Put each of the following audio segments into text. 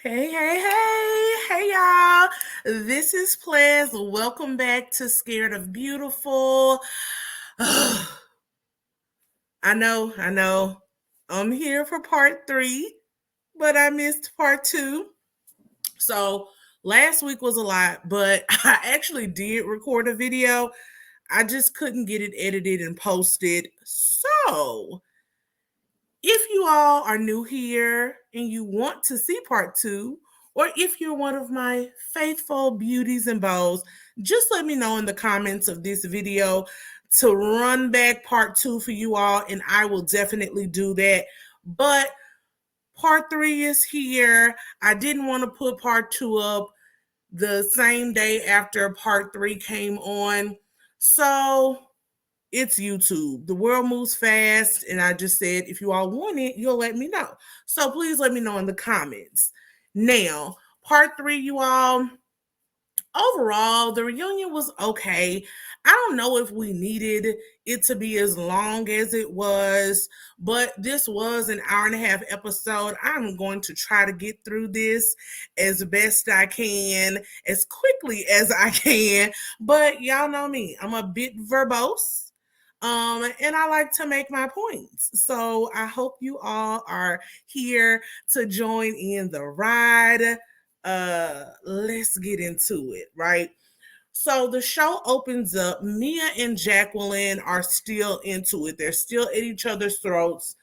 Hey, y'all. This is Plez. Welcome back to Scared of Beautiful. I know. I'm here for part 3, but I missed part 2. So last week was a lot, but I actually did record a video. I just couldn't get it edited and posted. So if you all are new here and you want to see part 2, or if you're one of my faithful beauties and bows, just let me know in the comments of this video to run back part 2 for you all, and I will definitely do that. But part 3 is here. I didn't want to put part 2 up the same day after part 3 came on. So it's YouTube. The world moves fast, and I just said, if you all want it, you'll let me know. So please let me know in the comments. Now, part 3, you all, overall, the reunion was okay. I don't know if we needed it to be as long as it was, but this was an hour and a half episode. I'm going to try to get through this as best I can, as quickly as I can. But y'all know me, I'm a bit verbose. And I like to make my points. So I hope you all are here to join in the ride. Let's get into it, right? So the show opens up. Mia and Jacqueline are still into it. They're still at each other's throats.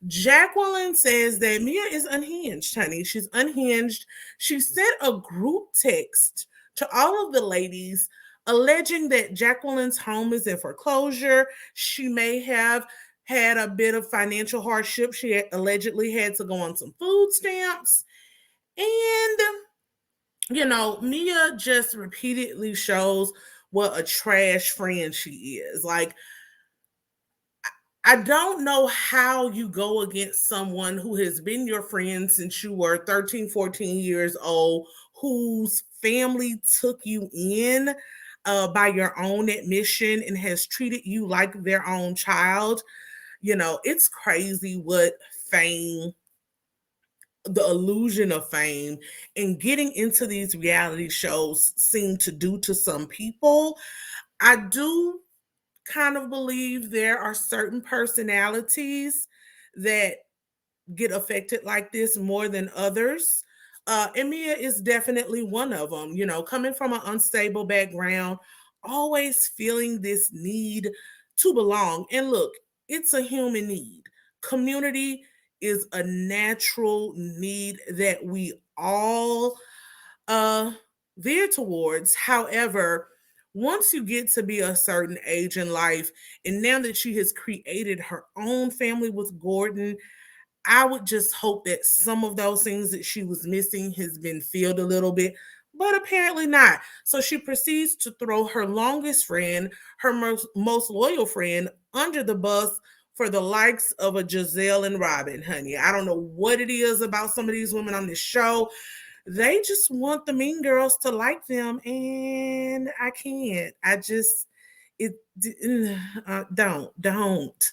Jacqueline says that Mia is unhinged, honey. She's unhinged. She sent a group text to all of the ladies alleging that Jacqueline's home is in foreclosure. She may have had a bit of financial hardship. She allegedly had to go on some food stamps. And, Mia just repeatedly shows what a trash friend she is. Like, I don't know how you go against someone who has been your friend since you were 13, 14 years old, whose family took you in by your own admission and has treated you like their own child. It's crazy what fame, the illusion of fame, and getting into these reality shows seem to do to some people. I do kind of believe there are certain personalities that get affected like this more than others. And Mia is definitely one of them, coming from an unstable background, always feeling this need to belong. And look, it's a human need. Community is a natural need that we all veer towards. However, once you get to be a certain age in life, and now that she has created her own family with Gordon, I would just hope that some of those things that she was missing has been filled a little bit, but apparently not. So she proceeds to throw her longest friend, her most loyal friend, under the bus for the likes of a Giselle and Robin, honey. I don't know what it is about some of these women on this show. They just want the mean girls to like them, and I can't. I just, don't.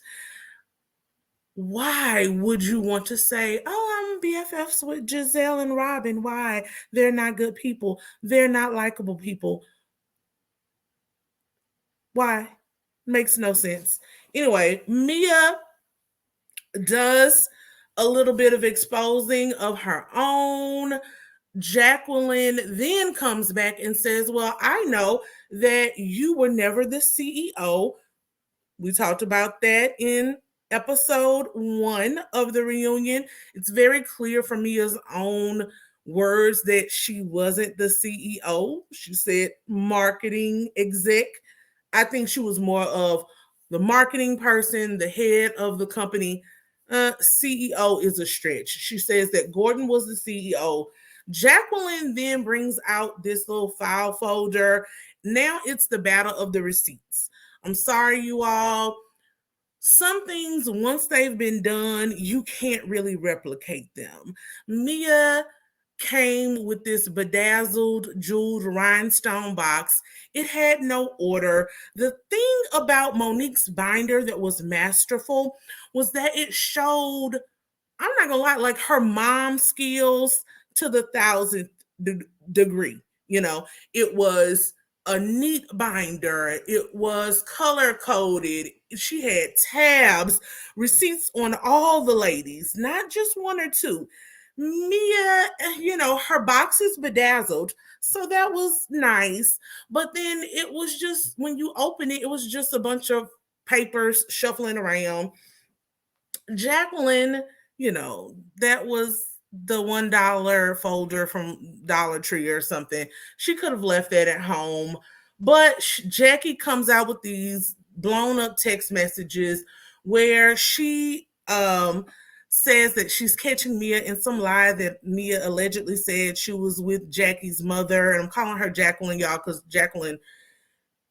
Why would you want to say, oh, I'm BFFs with Giselle and Robin? Why? They're not good people. They're not likable people. Why? Makes no sense. Anyway, Mia does a little bit of exposing of her own. Jacqueline then comes back and says, well, I know that you were never the CEO. We talked about that in episode 1 of the reunion. It's very clear from Mia's own words that she wasn't the CEO. She said marketing exec. I think she was more of the marketing person, the head of the company. CEO is a stretch. She says that Gordon was the CEO. Jacqueline then brings out this little file folder. Now it's the battle of the receipts. I'm sorry, you all. Some things, once they've been done, you can't really replicate them. Mia came with this bedazzled, jeweled rhinestone box. It had no order. The thing about Monique's binder that was masterful was that it showed, I'm not gonna lie, like her mom skills to the thousandth degree. You know, it was a neat binder. It was color coded. She had tabs, receipts on all the ladies, not just one or two. Mia, her box is bedazzled, so that was nice. But then it was just, when you open it, it was just a bunch of papers shuffling around. Jacqueline, that was the $1 folder from Dollar Tree or something. She could have left that at home. But Jackie comes out with these blown up text messages where she says that she's catching Mia in some lie that Mia allegedly said she was with Jackie's mother. And I'm calling her Jacqueline, y'all, because Jacqueline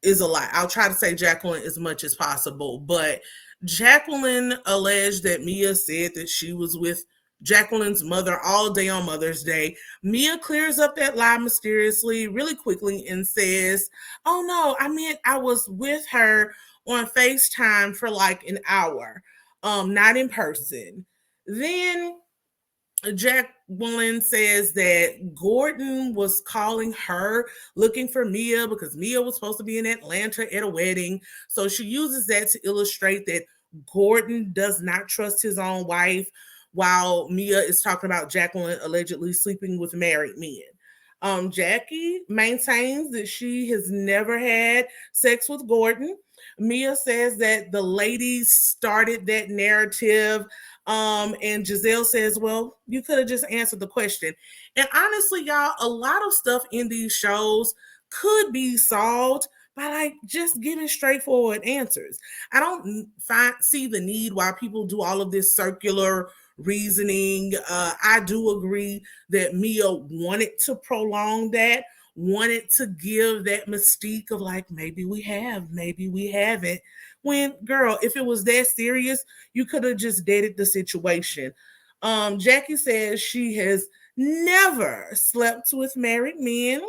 is a lie. I'll try to say Jacqueline as much as possible. But Jacqueline alleged that Mia said that she was with Jacqueline's mother all day on Mother's Day. Mia clears up that lie mysteriously, really quickly, and says, "Oh no, I meant I was with her on FaceTime for like an hour, not in person." Then Jacqueline says that Gordon was calling her looking for Mia because Mia was supposed to be in Atlanta at a wedding. So she uses that to illustrate that Gordon does not trust his own wife, while Mia is talking about Jacqueline allegedly sleeping with married men. Jackie maintains that she has never had sex with Gordon. Mia says that the ladies started that narrative. And Giselle says, "Well, you could have just answered the question." And honestly, y'all, a lot of stuff in these shows could be solved by like just giving straightforward answers. I don't see the need why people do all of this circular reasoning. I do agree that Mia wanted to prolong that, wanted to give that mystique of like, maybe we have, maybe we haven't. When, girl, if it was that serious, you could have just dated the situation. Jackie says she has never slept with married men.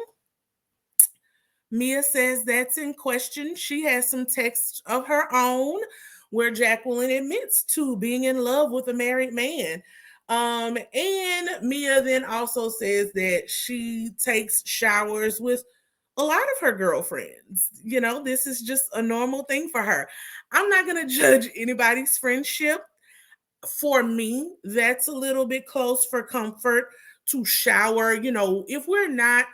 Mia says that's in question. She has some texts of her own where Jacqueline admits to being in love with a married man. And Mia then also says that she takes showers with a lot of her girlfriends. This is just a normal thing for her. I'm not going to judge anybody's friendship. For me, that's a little bit close for comfort to shower. If we're not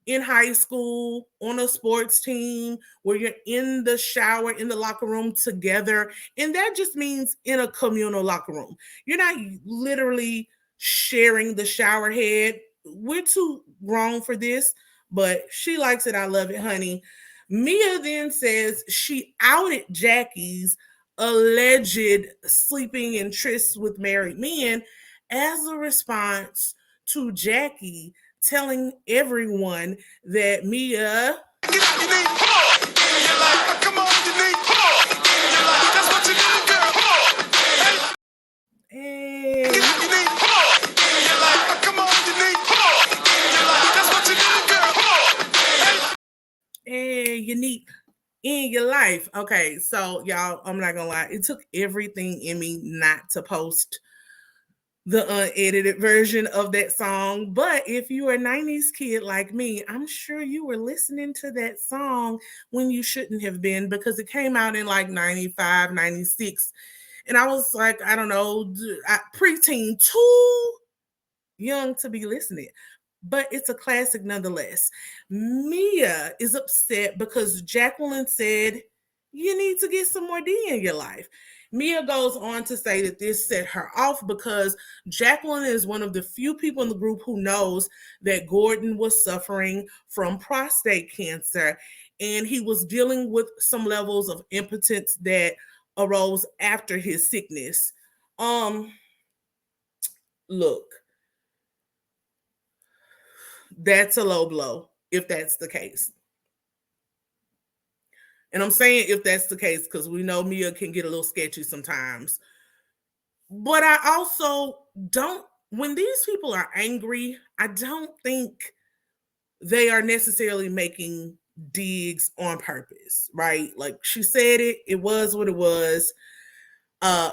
in high school on a sports team where you're in the shower, in the locker room together, and that just means in a communal locker room. You're not literally sharing the shower head. We're too grown for this, but she likes it. I love it, honey. Mia then says she outed Jackie's alleged sleeping and trysts with married men as a response to Jackie telling everyone that Mia you need in your life. Okay, so y'all, I'm not gonna lie, it took everything in me not to post the unedited version of that song. But if you are a 90s kid like me, I'm sure you were listening to that song when you shouldn't have been, because it came out in like 95, 96. And I was like, I don't know, preteen, too young to be listening. But it's a classic nonetheless. Mia is upset because Jacqueline said, "You need to get some more D in your life." Mia goes on to say that this set her off because Jacqueline is one of the few people in the group who knows that Gordon was suffering from prostate cancer, and he was dealing with some levels of impotence that arose after his sickness. Look, that's a low blow if that's the case. And I'm saying if that's the case because we know Mia can get a little sketchy sometimes. But I also don't, when these people are angry, I don't think they are necessarily making digs on purpose, right? Like she said it was what it was.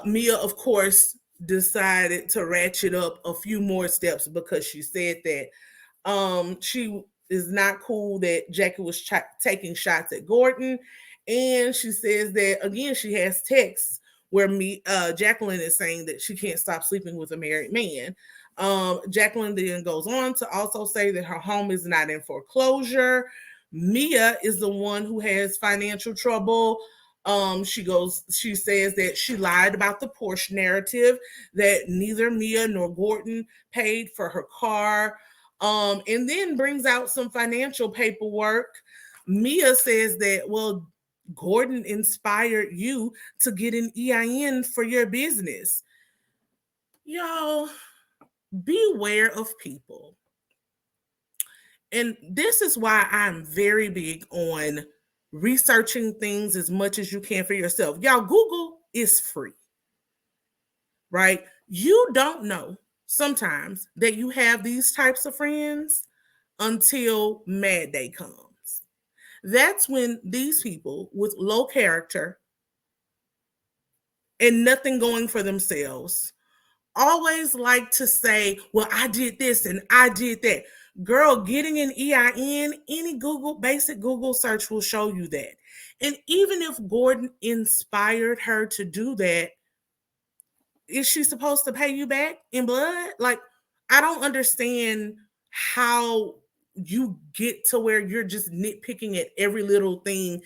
Mia, of course, decided to ratchet up a few more steps because she said that she is not cool that Jackie was taking shots at Gordon, and she says that again she has texts where Jacqueline is saying that she can't stop sleeping with a married man. Jacqueline then goes on to also say that her home is not in foreclosure. Mia is the one who has financial trouble. She says that she lied about the Porsche narrative, that neither Mia nor Gordon paid for her car, and then brings out some financial paperwork. Mia says that, well, Gordon inspired you to get an EIN for your business. Y'all, beware of people. And this is why I'm very big on researching things as much as you can for yourself. Y'all, Google is free, right? You don't know sometimes that you have these types of friends until Mad Day comes. That's when these people with low character and nothing going for themselves always like to say, well, I did this and I did that. Girl, getting an EIN, any basic Google search will show you that. And even if Gordon inspired her to do that, is she supposed to pay you back in blood? Like, I don't understand how you get to where you're just nitpicking at every little thing.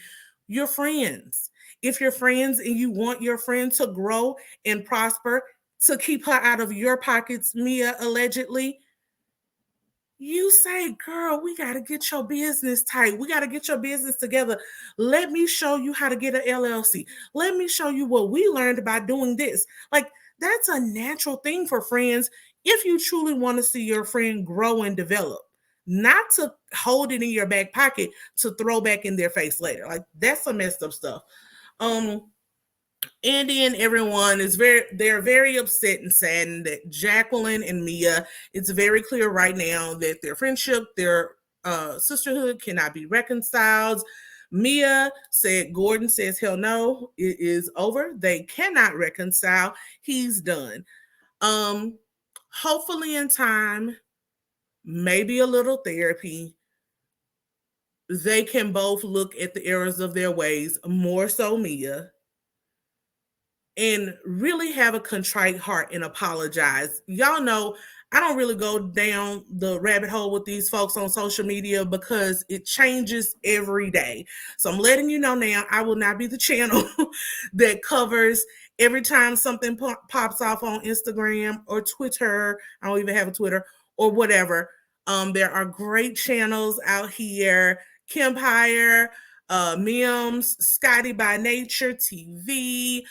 You're friends. If you're friends and you want your friend to grow and prosper, to keep her out of your pockets, Mia, allegedly, you say, girl, we got to get your business tight. We got to get your business together. Let me show you how to get an LLC. Let me show you what we learned about doing this. Like, that's a natural thing for friends if you truly want to see your friend grow and develop, not to hold it in your back pocket to throw back in their face later. Like, that's some messed up stuff. Andy and everyone they're very upset and saddened that Jacqueline and Mia, it's very clear right now that their friendship, their sisterhood cannot be reconciled. Mia said, Gordon says, hell no, it is over. They cannot reconcile. He's done. Hopefully in time, maybe a little therapy, they can both look at the errors of their ways, more so Mia, and really have a contrite heart and apologize. Y'all know I don't really go down the rabbit hole with these folks on social media because it changes every day. So I'm letting you know now, I will not be the channel that covers every time something pops off on Instagram or Twitter. I don't even have a Twitter or whatever. There are great channels out here. Kempire, Mims, Scotty by Nature TV,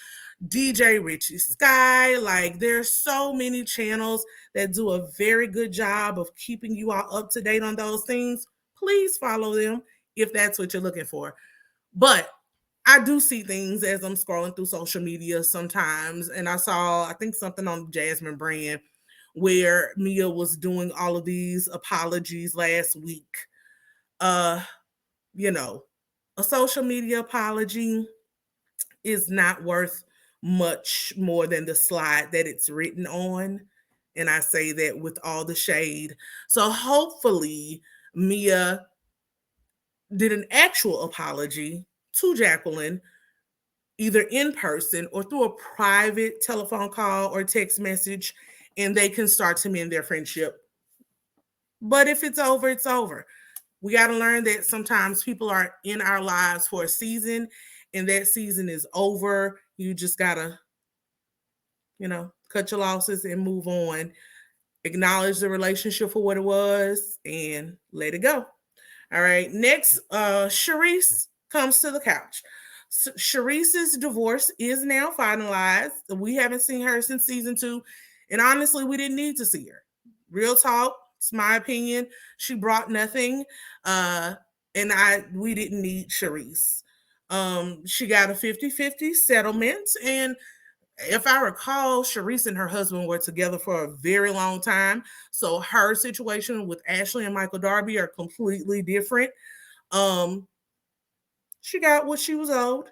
DJ Richie Sky. Like, there's so many channels that do a very good job of keeping you all up to date on those things. Please follow them if that's what you're looking for. But I do see things as I'm scrolling through social media sometimes, and I saw, I think, something on Jasmine brand where Mia was doing all of these apologies last week. You know, a social media apology is not worth much more than the slide that it's written on. And I say that with all the shade. So hopefully Mia did an actual apology to Jacqueline, either in person or through a private telephone call or text message, and they can start to mend their friendship. But if it's over, it's over. We got to learn that sometimes people are in our lives for a season, and that season is over. You just got to, cut your losses and move on. Acknowledge the relationship for what it was and let it go. All right. Next, Charisse comes to the couch. Charisse's divorce is now finalized. We haven't seen her since season 2. And honestly, we didn't need to see her. Real talk. It's my opinion. She brought nothing. And we didn't need Charisse. She got a 50-50 settlement. And if I recall, Charisse and her husband were together for a very long time. So her situation with Ashley and Michael Darby are completely different. She got what she was owed.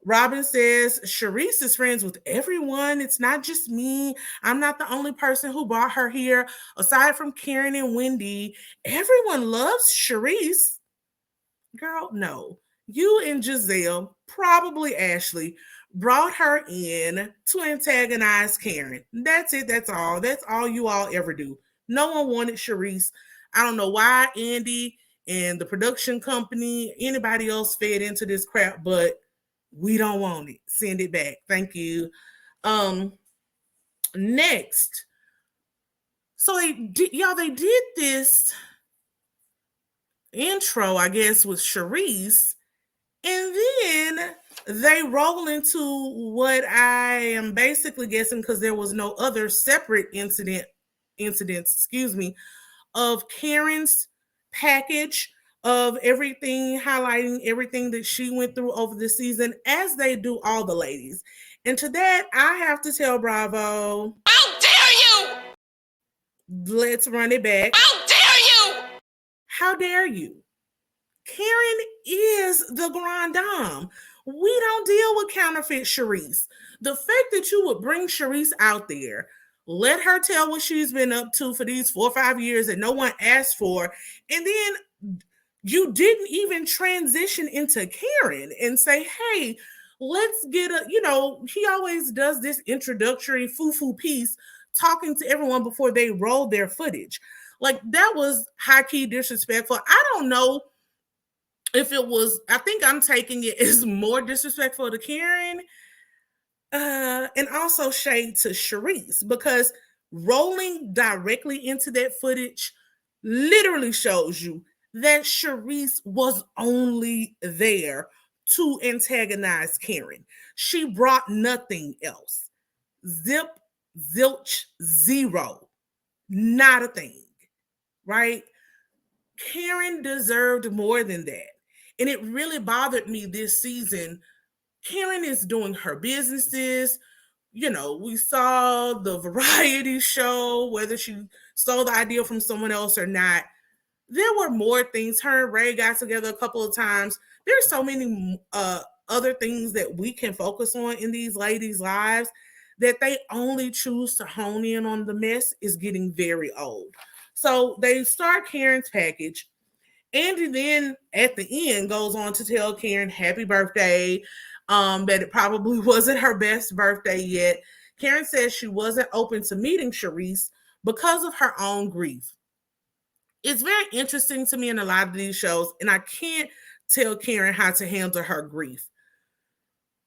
Robin says, Charisse is friends with everyone. It's not just me. I'm not the only person who brought her here. Aside from Karen and Wendy, everyone loves Charisse. Girl, no. You and Giselle, probably Ashley, brought her in to antagonize Karen. That's it. That's all. That's all you all ever do. No one wanted Charisse. I don't know why Andy and the production company, anybody else fed into this crap, but we don't want it. Send it back. Thank you. Next. So they did this intro, I guess, with Charisse. And then they roll into what I am basically guessing, because there was no other separate incidents, of Karen's package of everything, highlighting everything that she went through over the season, as they do all the ladies. And to that, I have to tell Bravo, how dare you? Let's run it back. How dare you? How dare you? Karen is the grand dame. We don't deal with counterfeit Charisse. The fact that you would bring Charisse out there, let her tell what she's been up to for these 4 or 5 years that no one asked for, and then you didn't even transition into Karen and say, hey, let's get he always does this introductory foo-foo piece talking to everyone before they roll their footage. Like, that was high-key disrespectful. I don't know if it was, I think I'm taking it as more disrespectful to Karen and also shade to Charisse, because rolling directly into that footage literally shows you that Charisse was only there to antagonize Karen. She brought nothing else. Zip, zilch, zero. Not a thing, right? Karen deserved more than that. And it really bothered me this season. Karen is doing her businesses. We saw the variety show, whether she stole the idea from someone else or not. There were more things. Her and Ray got together a couple of times. There's so many other things that we can focus on in these ladies' lives that they only choose to hone in on the mess is getting very old. So they start Karen's package. Andy then at the end goes on to tell Karen happy birthday, that it probably wasn't her best birthday yet. Karen says she wasn't open to meeting Charisse because of her own grief. It's very interesting to me in a lot of these shows, and I can't tell Karen how to handle her grief.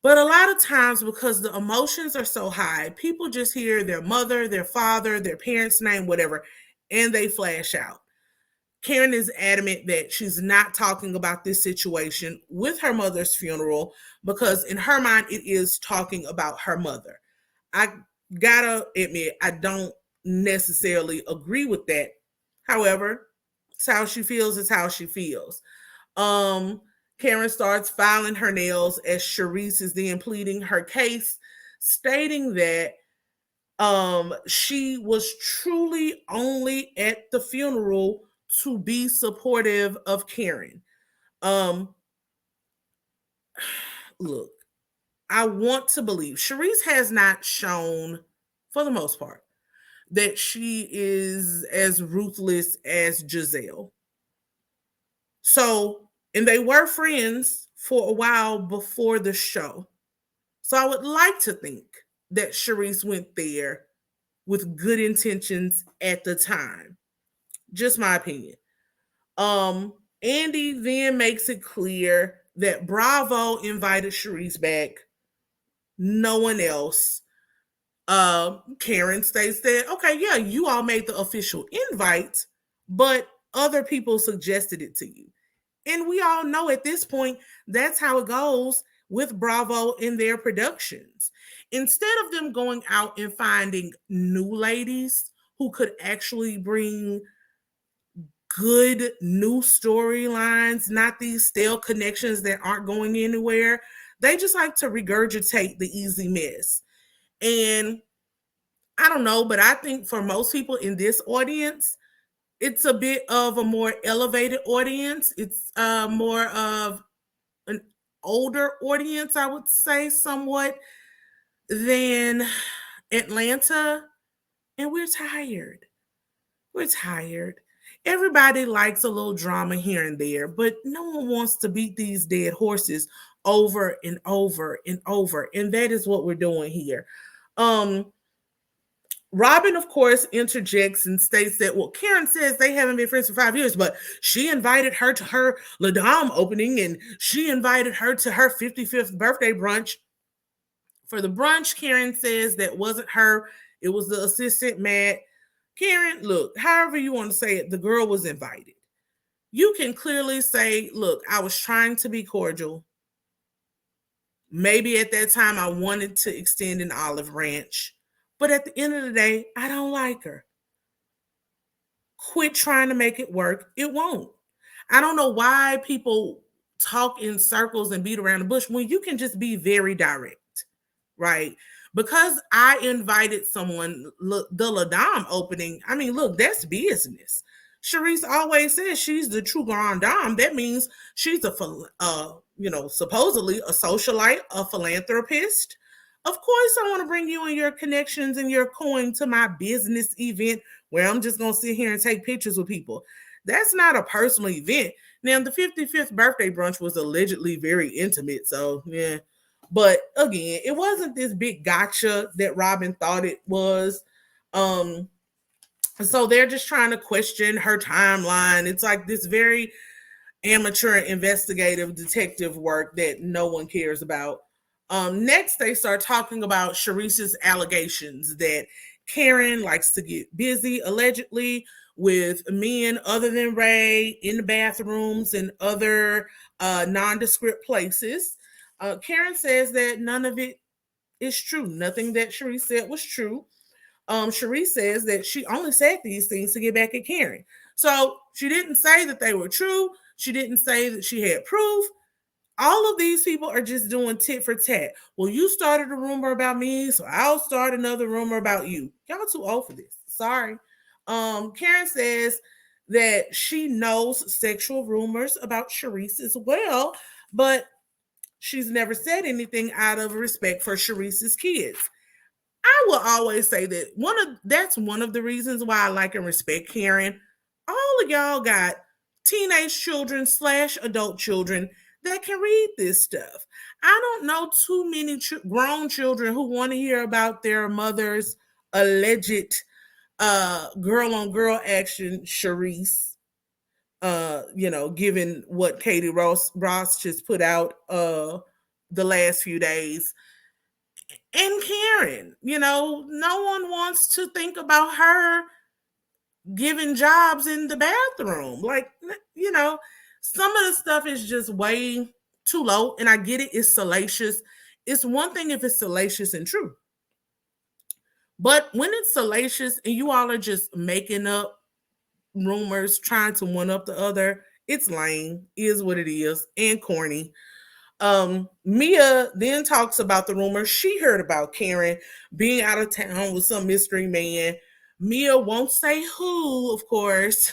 But a lot of times, because the emotions are so high, people just hear their mother, their father, their parents' name, whatever, and they flash out. Karen is adamant that she's not talking about this situation with her mother's funeral, because in her mind, it is talking about her mother. I gotta admit, I don't necessarily agree with that. However, it's how she feels, it's how she feels. Karen starts filing her nails as Charisse is then pleading her case, stating that she was truly only at the funeral to be supportive of Karen. Look, I want to believe Charisse has not shown, for the most part, that she is as ruthless as Giselle. So, and they were friends for a while before the show. So I would like to think that Charisse went there with good intentions at the time. Just my opinion. Andy then makes it clear that Bravo invited Charisse back. No one else. Karen states that, okay, yeah, you all made the official invite, but other people suggested it to you. And we all know at this point, that's how it goes with Bravo in their productions. Instead of them going out and finding new ladies who could actually bring good new storylines, not these stale connections that aren't going anywhere, they just like to regurgitate the easy mess. And I don't know, but I think for most people in this audience, it's a bit of a more elevated audience. It's more of an older audience, I would say, somewhat, than Atlanta. And we're tired. We're tired. Everybody likes a little drama here and there, but no one wants to beat these dead horses over and over and over. And that is what we're doing here. Um, Robin, of course, interjects and states that, well, Karen says they haven't been friends for 5 years, but she invited her to her La Dame opening and she invited her to her 55th birthday brunch. For the brunch, Karen says that wasn't her, it was the assistant, Matt. Karen, look, however you want to say it, the girl was invited. You can clearly say, look, I was trying to be cordial. Maybe at that time I wanted to extend an olive branch. But at the end of the day, I don't like her. Quit trying to make it work. It won't. I don't know why people talk in circles and beat around the bush when you can just be very direct, right? Because I invited someone, the La Dame opening, I mean, look, that's business. Charisse always says she's the true grand dame. That means she's supposedly a socialite, a philanthropist. Of course, I want to bring you and your connections and your coin to my business event where I'm just going to sit here and take pictures with people. That's not a personal event. Now, the 55th birthday brunch was allegedly very intimate. So, yeah. But again, it wasn't this big gotcha that Robin thought it was. So they're just trying to question her timeline. It's like this very amateur investigative detective work that no one cares about. Next, they start talking about Charisse's allegations that Karen likes to get busy, allegedly, with men other than Ray in the bathrooms and other nondescript places. Karen says that none of it is true. Nothing that Charisse said was true. Charisse says that she only said these things to get back at Karen. So she didn't say that they were true. She didn't say that she had proof. All of these people are just doing tit for tat. Well, you started a rumor about me, so I'll start another rumor about you. Y'all too old for this. Sorry. Karen says that she knows sexual rumors about Charisse as well, but she's never said anything out of respect for Charisse's kids. I will always say that that's one of the reasons why I like and respect Karen. All of y'all got teenage children / adult children that can read this stuff. I don't know too many grown children who want to hear about their mother's alleged girl on girl action, Charisse. Given what Katie Ross just put out the last few days. And Karen, no one wants to think about her giving jobs in the bathroom. Like, some of the stuff is just way too low. And I get it, it's salacious. It's one thing if it's salacious and true. But when it's salacious and you all are just making up rumors, trying to one up the other, it's lame, is what it is, and corny. Mia then talks about the rumor she heard about Karen being out of town with some mystery man. Mia won't say who, of course,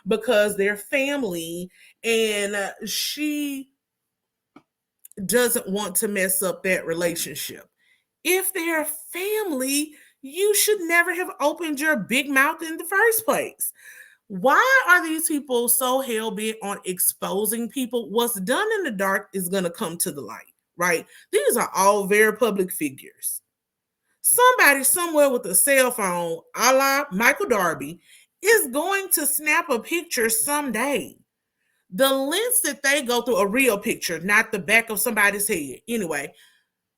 because they're family, and she doesn't want to mess up that relationship. If they're family, you should never have opened your big mouth in the first place. Why are these people so hell-bent on exposing people? What's done in the dark is going to come to the light, right? These are all very public figures. Somebody somewhere with a cell phone, a la Michael Darby, is going to snap a picture someday. The lengths that they go through, a real picture, not the back of somebody's head. Anyway,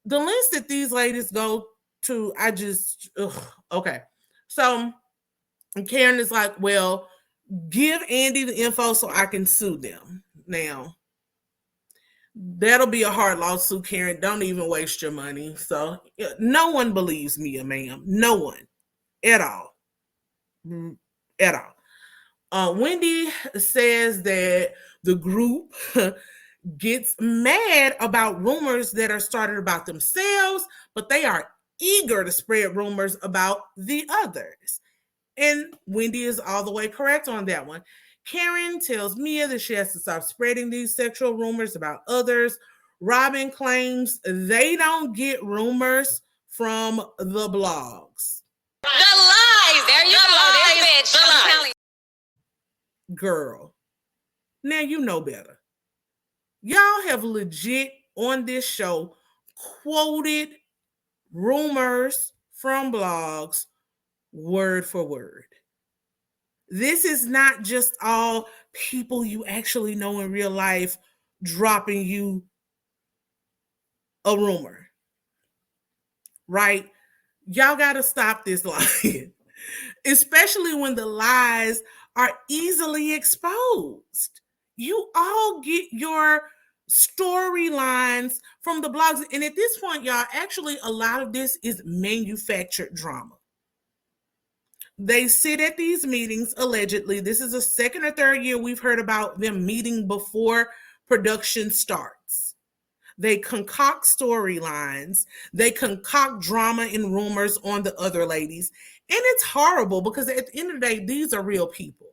the lengths that these ladies go to, okay. So Karen is like, well, give Andy the info so I can sue them. Now, that'll be a hard lawsuit, Karen. Don't even waste your money. So, no one believes me, ma'am. No one. At all. At all. Wendy says that the group gets mad about rumors that are started about themselves, but they are eager to spread rumors about the others. And Wendy is all the way correct on that one. Karen tells Mia that she has to stop spreading these sexual rumors about others. Robin claims they don't get rumors from the blogs. The lies. There you go. This bitch. I'm telling you. Girl, now you know better. Y'all have legit on this show quoted rumors from blogs word for word. This is not just all people you actually know in real life dropping you a rumor, right? Y'all got to stop this lying, especially when the lies are easily exposed. You all get your storylines from the blogs. And at this point, y'all, actually, a lot of this is manufactured drama. They sit at these meetings, allegedly. This is the second or third year we've heard about them meeting before production starts. They concoct storylines. They concoct drama and rumors on the other ladies. And it's horrible because at the end of the day, these are real people.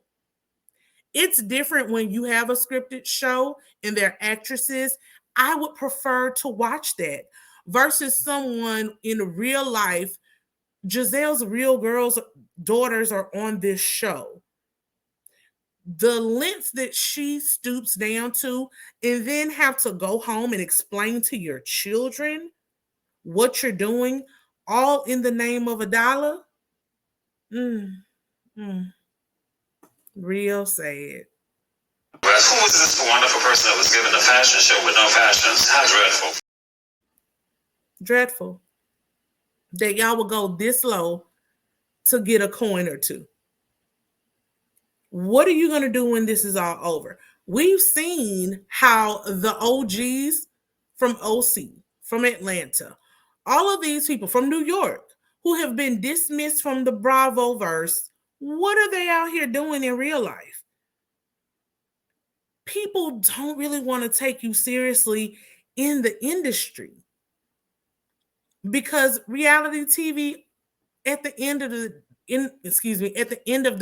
It's different when you have a scripted show and they're actresses. I would prefer to watch that versus someone in real life. Giselle's real girls' daughters are on this show. The lengths that she stoops down to, and then have to go home and explain to your children what you're doing, all in the name of $1. Real sad. Who is this wonderful person that was given a fashion show with no fashions? How dreadful. Dreadful. That y'all will go this low to get a coin or two. What are you going to do when this is all over? We've seen how the OGs from OC, from Atlanta, all of these people from New York who have been dismissed from the Bravoverse, what are they out here doing in real life? People don't really want to take you seriously in the industry because reality TV, at the end of the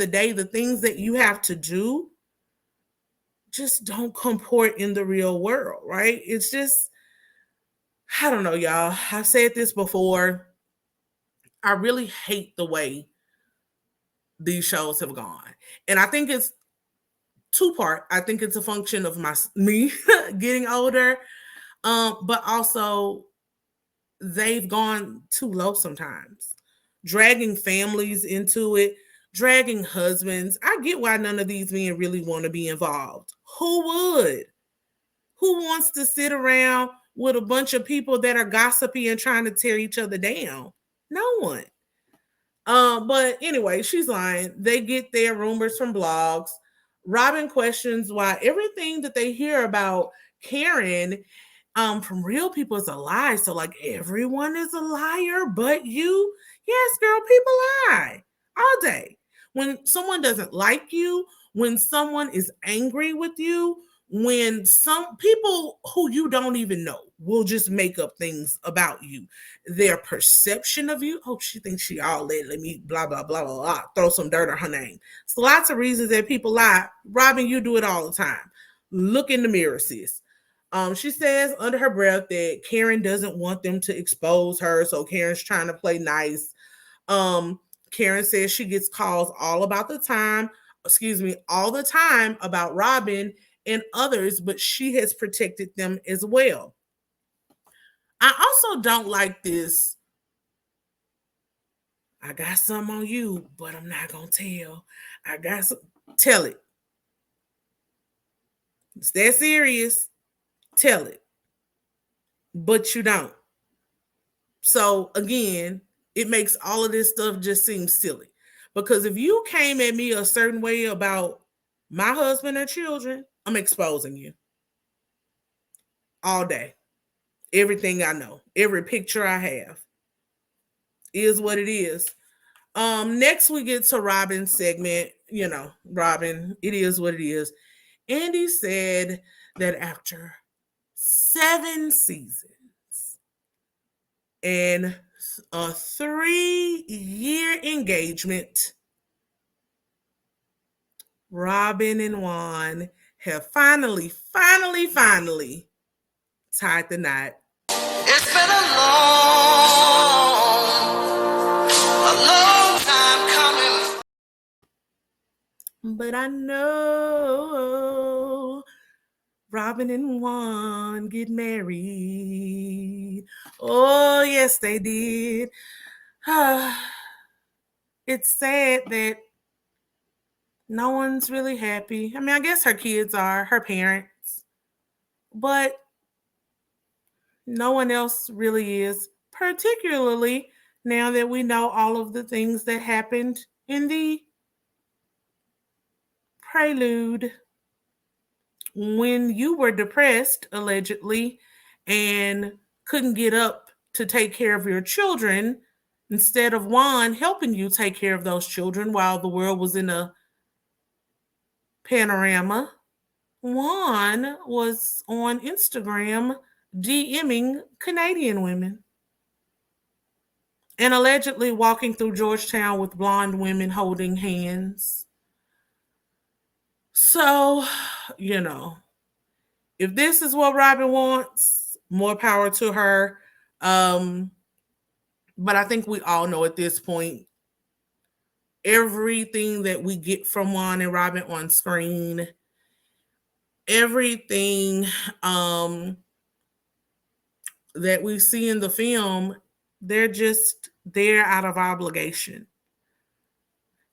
day, the things that you have to do just don't comport in the real world, right? It's just, I don't know, y'all. I've said this before. I really hate the way these shows have gone. And I think it's two-part. I think it's a function of me getting older, but also they've gone too low sometimes, dragging families into it, dragging husbands. I get why none of these men really want to be involved. Who would? Who wants to sit around with a bunch of people that are gossipy and trying to tear each other down? No one. But anyway, she's lying. They get their rumors from blogs. Robin questions why everything that they hear about Karen from real people is a lie. So like everyone is a liar but you. Yes, girl, people lie all day. When someone doesn't like you, when someone is angry with you, when some people who you don't even know will just make up things about you, their perception of you. Oh, she thinks she all that. Let me blah, blah, blah, blah, blah. Throw some dirt on her name. So lots of reasons that people lie. Robin, you do it all the time. Look in the mirror, sis. She says under her breath that Karen doesn't want them to expose her. So Karen's trying to play nice. Karen says she gets calls all the time about Robin and others, but she has protected them as well. I also don't like this. I got some on you, but I'm not going to tell. Tell it. It's that serious. Tell it. But you don't. So again, it makes all of this stuff just seem silly. Because if you came at me a certain way about my husband or children, I'm exposing you. All day. Everything I know. Every picture I have. Is what it is. Next we get to Robin's segment. You know, Robin, it is what it is. Andy said that after 7 seasons and a 3-year engagement, Robin and Juan have finally tied the knot. It's been a long time coming. But I know Robin and Juan get married. Oh, yes, they did. It's sad that no one's really happy. I mean, I guess her kids are, her parents, but no one else really is, particularly now that we know all of the things that happened in the prelude. When you were depressed, allegedly, and couldn't get up to take care of your children, instead of Juan helping you take care of those children while the world was in a panorama, Juan was on Instagram DMing Canadian women and allegedly walking through Georgetown with blonde women holding hands. So, if this is what Robin wants, more power to her. But I think we all know at this point, everything that we get from Juan and Robin on screen, everything that we see in the film, they're just there out of obligation.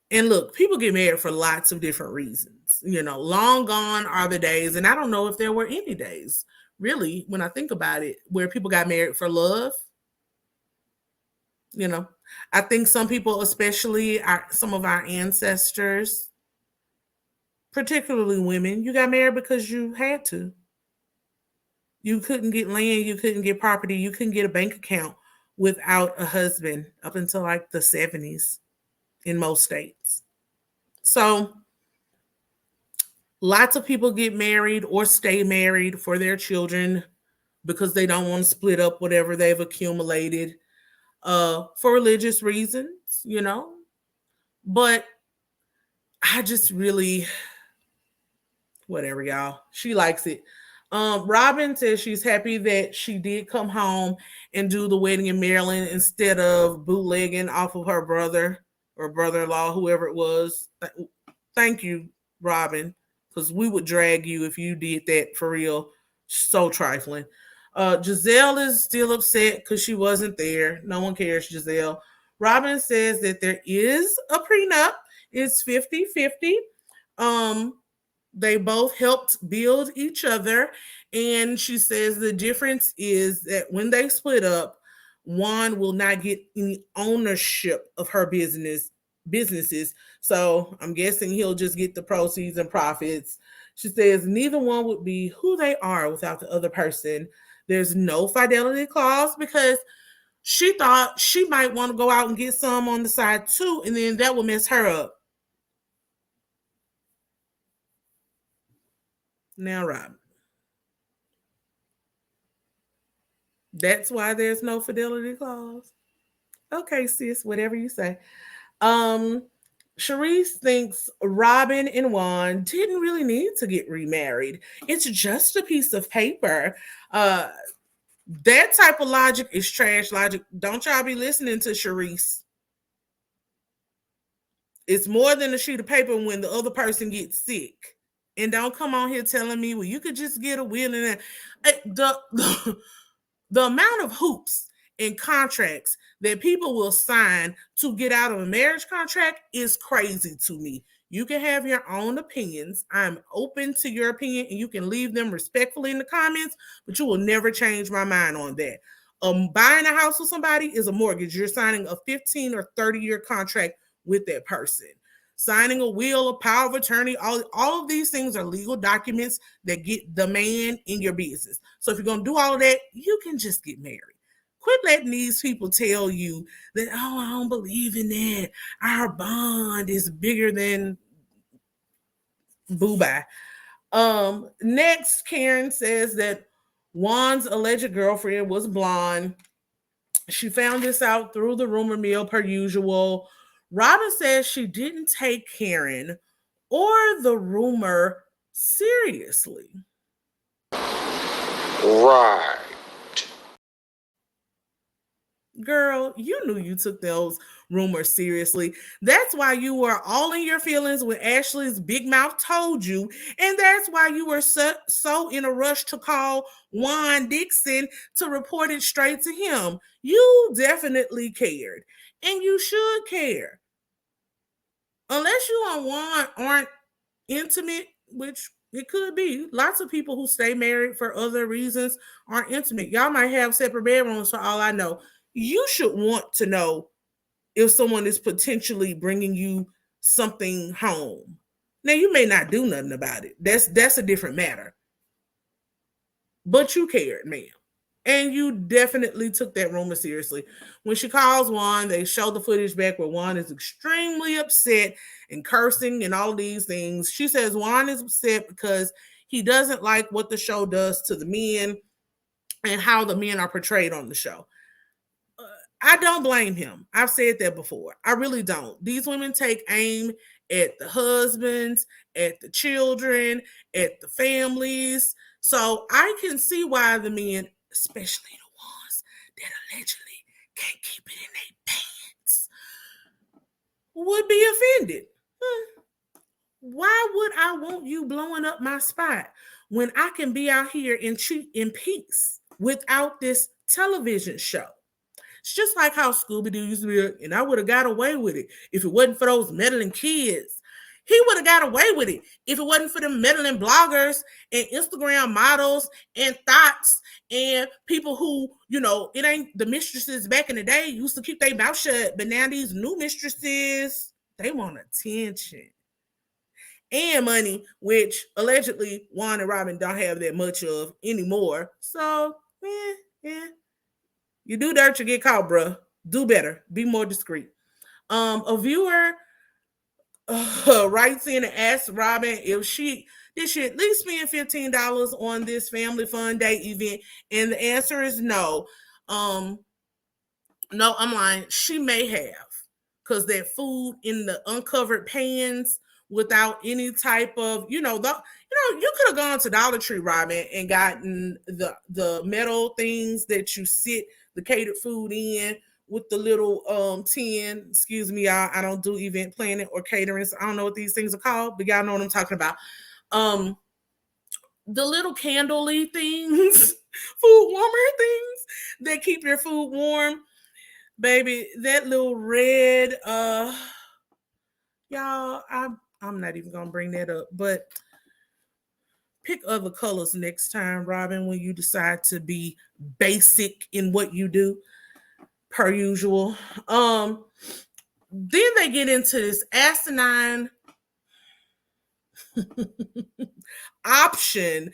And look, people get married for lots of different reasons. Long gone are the days, and I don't know if there were any days, really, when I think about it, where people got married for love. I think some people, especially some of our ancestors, particularly women, you got married because you had to. You couldn't get land, you couldn't get property, you couldn't get a bank account without a husband up until like the 70s in most states. So lots of people get married or stay married for their children because they don't want to split up whatever they've accumulated for religious reasons, But I just really, whatever, y'all. She likes it. Robin says she's happy that she did come home and do the wedding in Maryland instead of bootlegging off of her brother or brother-in-law, whoever it was. Thank you, Robin, because we would drag you if you did that for real. So trifling. Giselle is still upset because she wasn't there. No one cares, Giselle. Robin says that there is a prenup. It's 50-50. They both helped build each other. And she says the difference is that when they split up, Juan will not get any ownership of her businesses. So I'm guessing he'll just get the proceeds and profits. She says neither one would be who they are without the other person. There's no fidelity clause because she thought she might want to go out and get some on the side too, and then that would mess her up. Now, Rob, that's why there's no fidelity clause. Okay, sis, whatever you say. Charisse thinks Robin and Juan didn't really need to get remarried. It's just a piece of paper. That type of logic is trash logic. Don't y'all be listening to Charisse. It's more than a sheet of paper when the other person gets sick. And don't come on here telling me, well, you could just get a will and the amount of hoops and contracts that people will sign to get out of a marriage contract is crazy to me. You can have your own opinions. I'm open to your opinion and you can leave them respectfully in the comments, but you will never change my mind on that. Buying a house with somebody is a mortgage. You're signing a 15 or 30-year contract with that person. Signing a will, a power of attorney, all of these things are legal documents that get the man in your business. So if you're going to do all of that, you can just get married. Quit letting these people tell you that, oh, I don't believe in that. Our bond is bigger than boo-bye. Next, Karen says that Juan's alleged girlfriend was blonde. She found this out through the rumor mill per usual. Robin says she didn't take Karen or the rumor seriously. Right. Girl, you knew you took those rumors seriously. That's why you were all in your feelings when Ashley's big mouth told you. And that's why you were so in a rush to call Juan Dixon to report it straight to him. You definitely cared. And you should care. Unless you and Juan aren't intimate, which it could be. Lots of people who stay married for other reasons aren't intimate. Y'all might have separate bedrooms for all I know. You should want to know if someone is potentially bringing you something home. Now, you may not do nothing about it. That's a different matter. But you cared, ma'am. And you definitely took that rumor seriously. When she calls Juan, they show the footage back where Juan is extremely upset and cursing and all of these things. She says Juan is upset because he doesn't like what the show does to the men and how the men are portrayed on the show. I don't blame him. I've said that before. I really don't. These women take aim at the husbands, at the children, at the families. So I can see why the men, especially the ones that allegedly can't keep it in their pants, would be offended. Why would I want you blowing up my spot when I can be out here in peace without this television show? It's just like how Scooby-Doo used to be, and I would have got away with it if it wasn't for those meddling kids. He would have got away with it if it wasn't for the meddling bloggers and Instagram models and thoughts and people who, it ain't the mistresses back in the day used to keep their mouth shut, but now these new mistresses, they want attention and money, which allegedly Juan and Robin don't have that much of anymore. So, yeah. You do dirt, you get caught, bruh. Do better. Be more discreet. A viewer writes in and asks Robin if she at least spend $15 on this family fun day event, and the answer is no. No, I'm lying. She may have, because that food in the uncovered pans without any type of, you could have gone to Dollar Tree, Robin, and gotten the metal things that you sit the catered food in with the little tin. Excuse me, y'all. I don't do event planning or catering, so I don't know what these things are called, but y'all know what I'm talking about. The little candle-y things, food warmer things that keep your food warm. Baby, that little red, y'all, I'm not even gonna bring that up, but pick other colors next time, Robin, when you decide to be basic in what you do, per usual. Then they get into this asinine option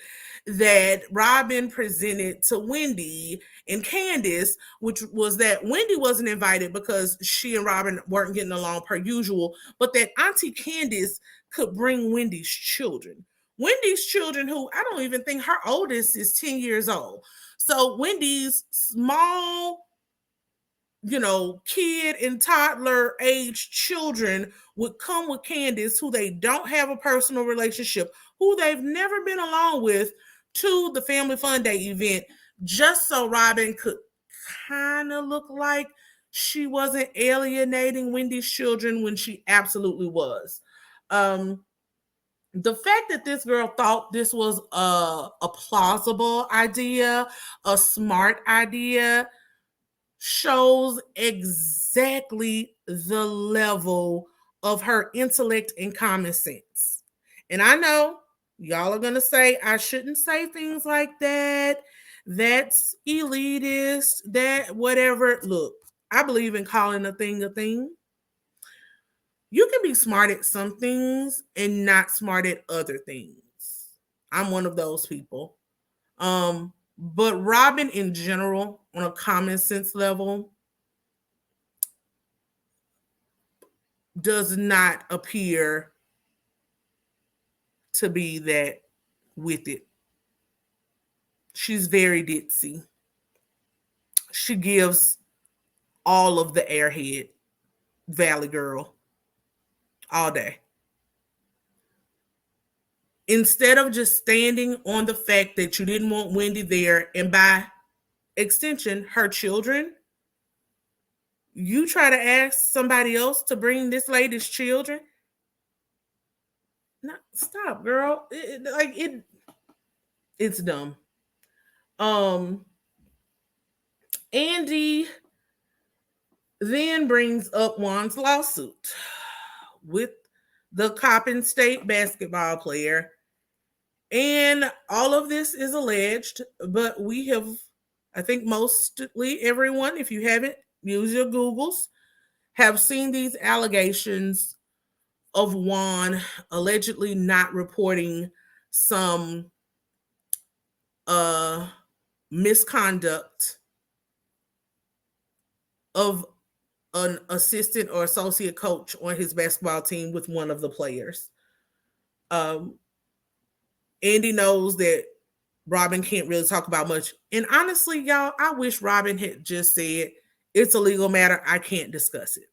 that Robin presented to Wendy and Candace, which was that Wendy wasn't invited because she and Robin weren't getting along per usual, but that Auntie Candace could bring Wendy's children. Wendy's children, who I don't even think her oldest is 10 years old. So Wendy's small, kid and toddler age children would come with Candace, who they don't have a personal relationship, who they've never been along with, to the Family Fun Day event, just so Robin could kind of look like she wasn't alienating Wendy's children when she absolutely was. The fact that this girl thought this was a plausible idea, a smart idea, shows exactly the level of her intellect and common sense. And I know y'all are going to say I shouldn't say things like that. That's elitist, that whatever. Look, I believe in calling a thing a thing. You can be smart at some things and not smart at other things. I'm one of those people. But Robin in general, on a common sense level, does not appear to be that with it. She's very ditzy. She gives all of the airhead Valley girl all day. instead of just standing on the fact that you didn't want Wendy there, and by extension, her children, you try to ask somebody else to bring this lady's children. No, stop, girl. It's dumb. Andy then brings up Juan's lawsuit with the Coppin State basketball player. And all of this is alleged, but we have, I think mostly everyone, if you haven't, use your Googles, have seen these allegations of Juan allegedly not reporting some misconduct of an assistant or associate coach on his basketball team with one of the players. Andy knows that Robin can't really talk about much. And honestly, y'all, I wish Robin had just said, it's a legal matter, I can't discuss it.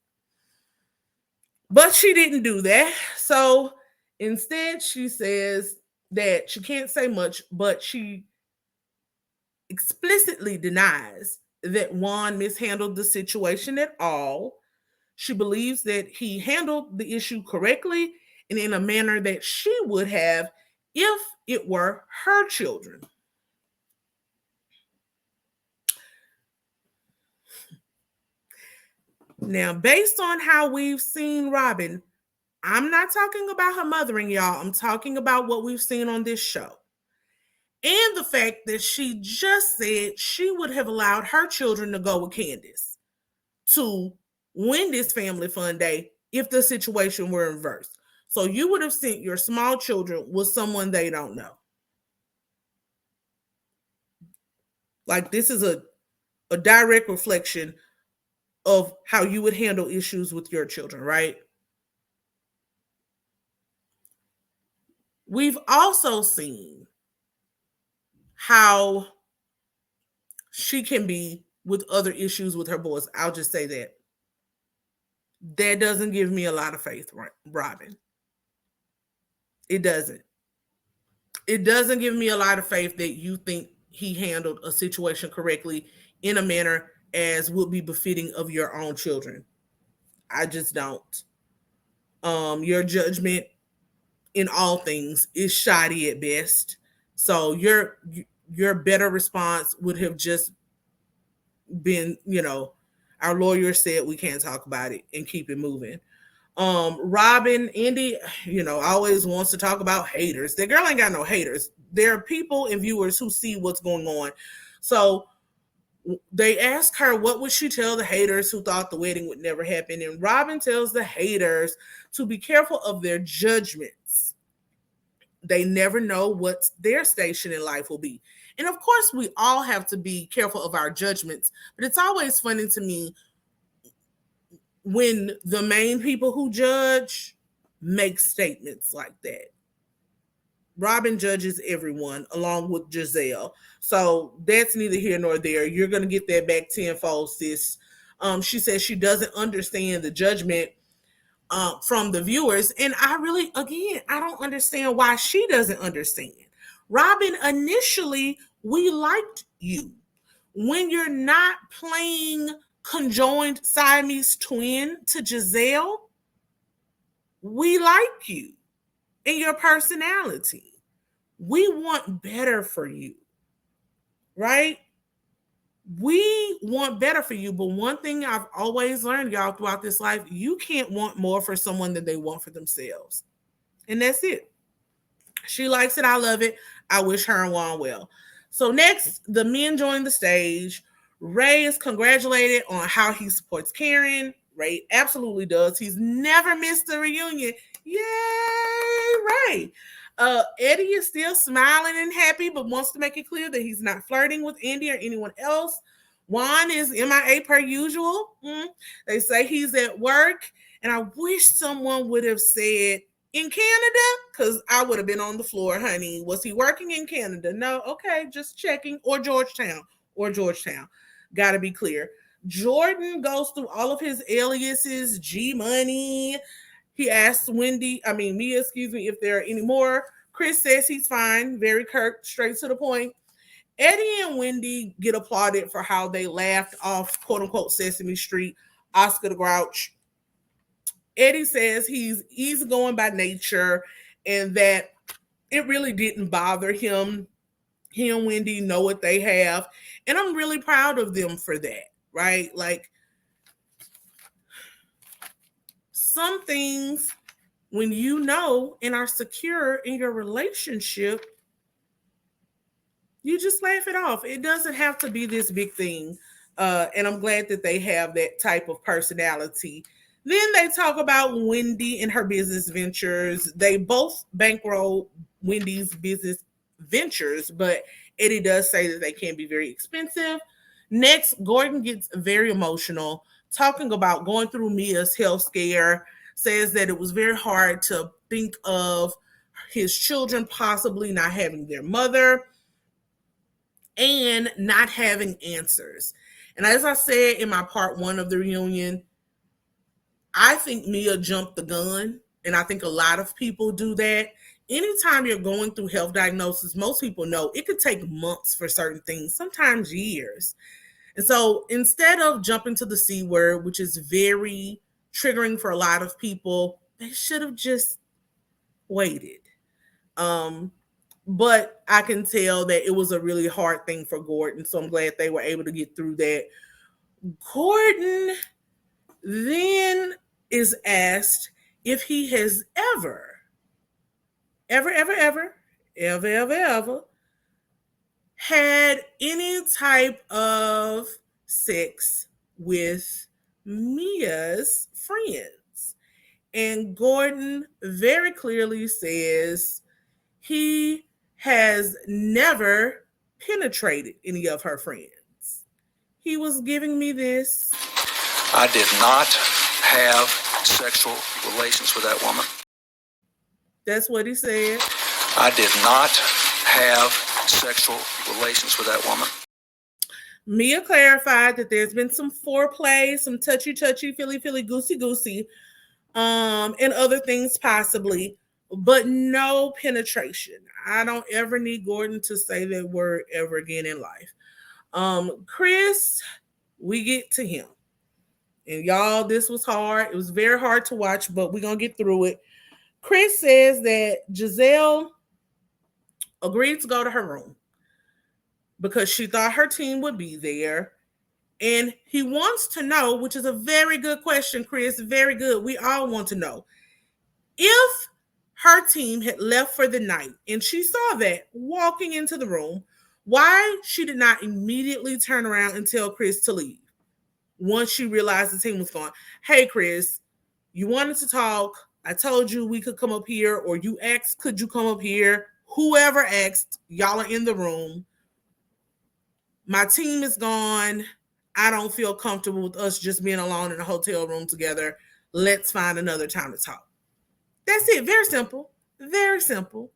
But she didn't do that. So instead, she says that she can't say much, but she explicitly denies that Juan mishandled the situation at all. She believes that he handled the issue correctly and in a manner that she would have if it were her children. Now, based on how we've seen Robin, I'm not talking about her mothering, y'all. I'm talking about what we've seen on this show. And the fact that she just said she would have allowed her children to go with Candace to win this family fun day if the situation were reversed. So you would have sent your small children with someone they don't know. Like, this is a direct reflection of how you would handle issues with your children, right? We've also seen how she can be with other issues with her boys. I'll just say that. That doesn't give me a lot of faith, Robin. It doesn't. It doesn't give me a lot of faith that you think he handled a situation correctly in a manner as would be befitting of your own children. I just don't. Your judgment in all things is shoddy at best. So your better response would have just been, our lawyer said we can't talk about it and keep it moving. Robin, Andy, always wants to talk about haters. The girl ain't got no haters. There are people and viewers who see what's going on. So they ask her, what would she tell the haters who thought the wedding would never happen? And Robin tells the haters to be careful of their judgments. They never know what their station in life will be. And of course, we all have to be careful of our judgments. But it's always funny to me when the main people who judge make statements like that. Robin judges everyone along with Giselle. So that's neither here nor there. You're going to get that back tenfold, sis. She says she doesn't understand the judgment from the viewers. And I don't understand why she doesn't understand. Robin, initially, we liked you. When you're not playing conjoined Siamese twin to Giselle, we like you and your personality. We want better for you, right? We want better for you. But one thing I've always learned, y'all, throughout this life, you can't want more for someone than they want for themselves. And that's it. She likes it. I love it. I wish her and Juan well. So next, the men join the stage. Ray is congratulated on how he supports Karen. Ray absolutely does. He's never missed a reunion. Yay, Ray. Eddie is still smiling and happy, but wants to make it clear that he's not flirting with Andy or anyone else. Juan is MIA per usual. They say he's at work, and I wish someone would have said in Canada, because I would have been on the floor, honey. Was he working in Canada? No. Okay, just checking. Or Georgetown. Got to be clear. Jordan goes through all of his aliases, G Money. He asks Mia, if there are any more. Chris says he's fine, very curt, straight to the point. Eddie and Wendy get applauded for how they laughed off quote unquote Sesame Street, Oscar the Grouch. Eddie says he's easygoing by nature and that it really didn't bother him. He and Wendy know what they have. And I'm really proud of them for that, right? Like, some things, when you know and are secure in your relationship, you just laugh it off. It doesn't have to be this big thing. And I'm glad that they have that type of personality. Then they talk about Wendy and her business ventures. They both bankroll Wendy's business ventures, but Eddie does say that they can be very expensive. Next, Gordon gets very emotional, talking about going through Mia's health scare, says that it was very hard to think of his children possibly not having their mother and not having answers. And as I said in my part 1 of the reunion, I think Mia jumped the gun, and I think a lot of people do that. Anytime you're going through health diagnosis, most people know it could take months for certain things, sometimes years. And so instead of jumping to the C word, which is very triggering for a lot of people, they should have just waited. But I can tell that it was a really hard thing for Gordon, so I'm glad they were able to get through that. Gordon then is asked if he has ever had any type of sex with Mia's friends. And Gordon very clearly says he has never penetrated any of her friends. He was giving me this. I did not have sexual relations with that woman. That's what he said. I did not have sexual relations with that woman. Mia clarified that there's been some foreplay, some touchy, feely, goosey, and other things possibly, but no penetration. I don't ever need Gordon to say that word ever again in life. Chris, we get to him. And y'all, this was hard. It was very hard to watch, but we're going to get through it. Chris says that Giselle agreed to go to her room because she thought her team would be there. And he wants to know, which is a very good question, Chris, very good. We all want to know. If her team had left for the night and she saw that walking into the room, why she did not immediately turn around and tell Chris to leave once she realized the team was gone. Hey, Chris, you wanted to talk. I told you we could come up here, or you asked, could you come up here? Whoever asked, y'all are in the room. My team is gone. I don't feel comfortable with us just being alone in a hotel room together. Let's find another time to talk. That's it. Very simple. Very simple.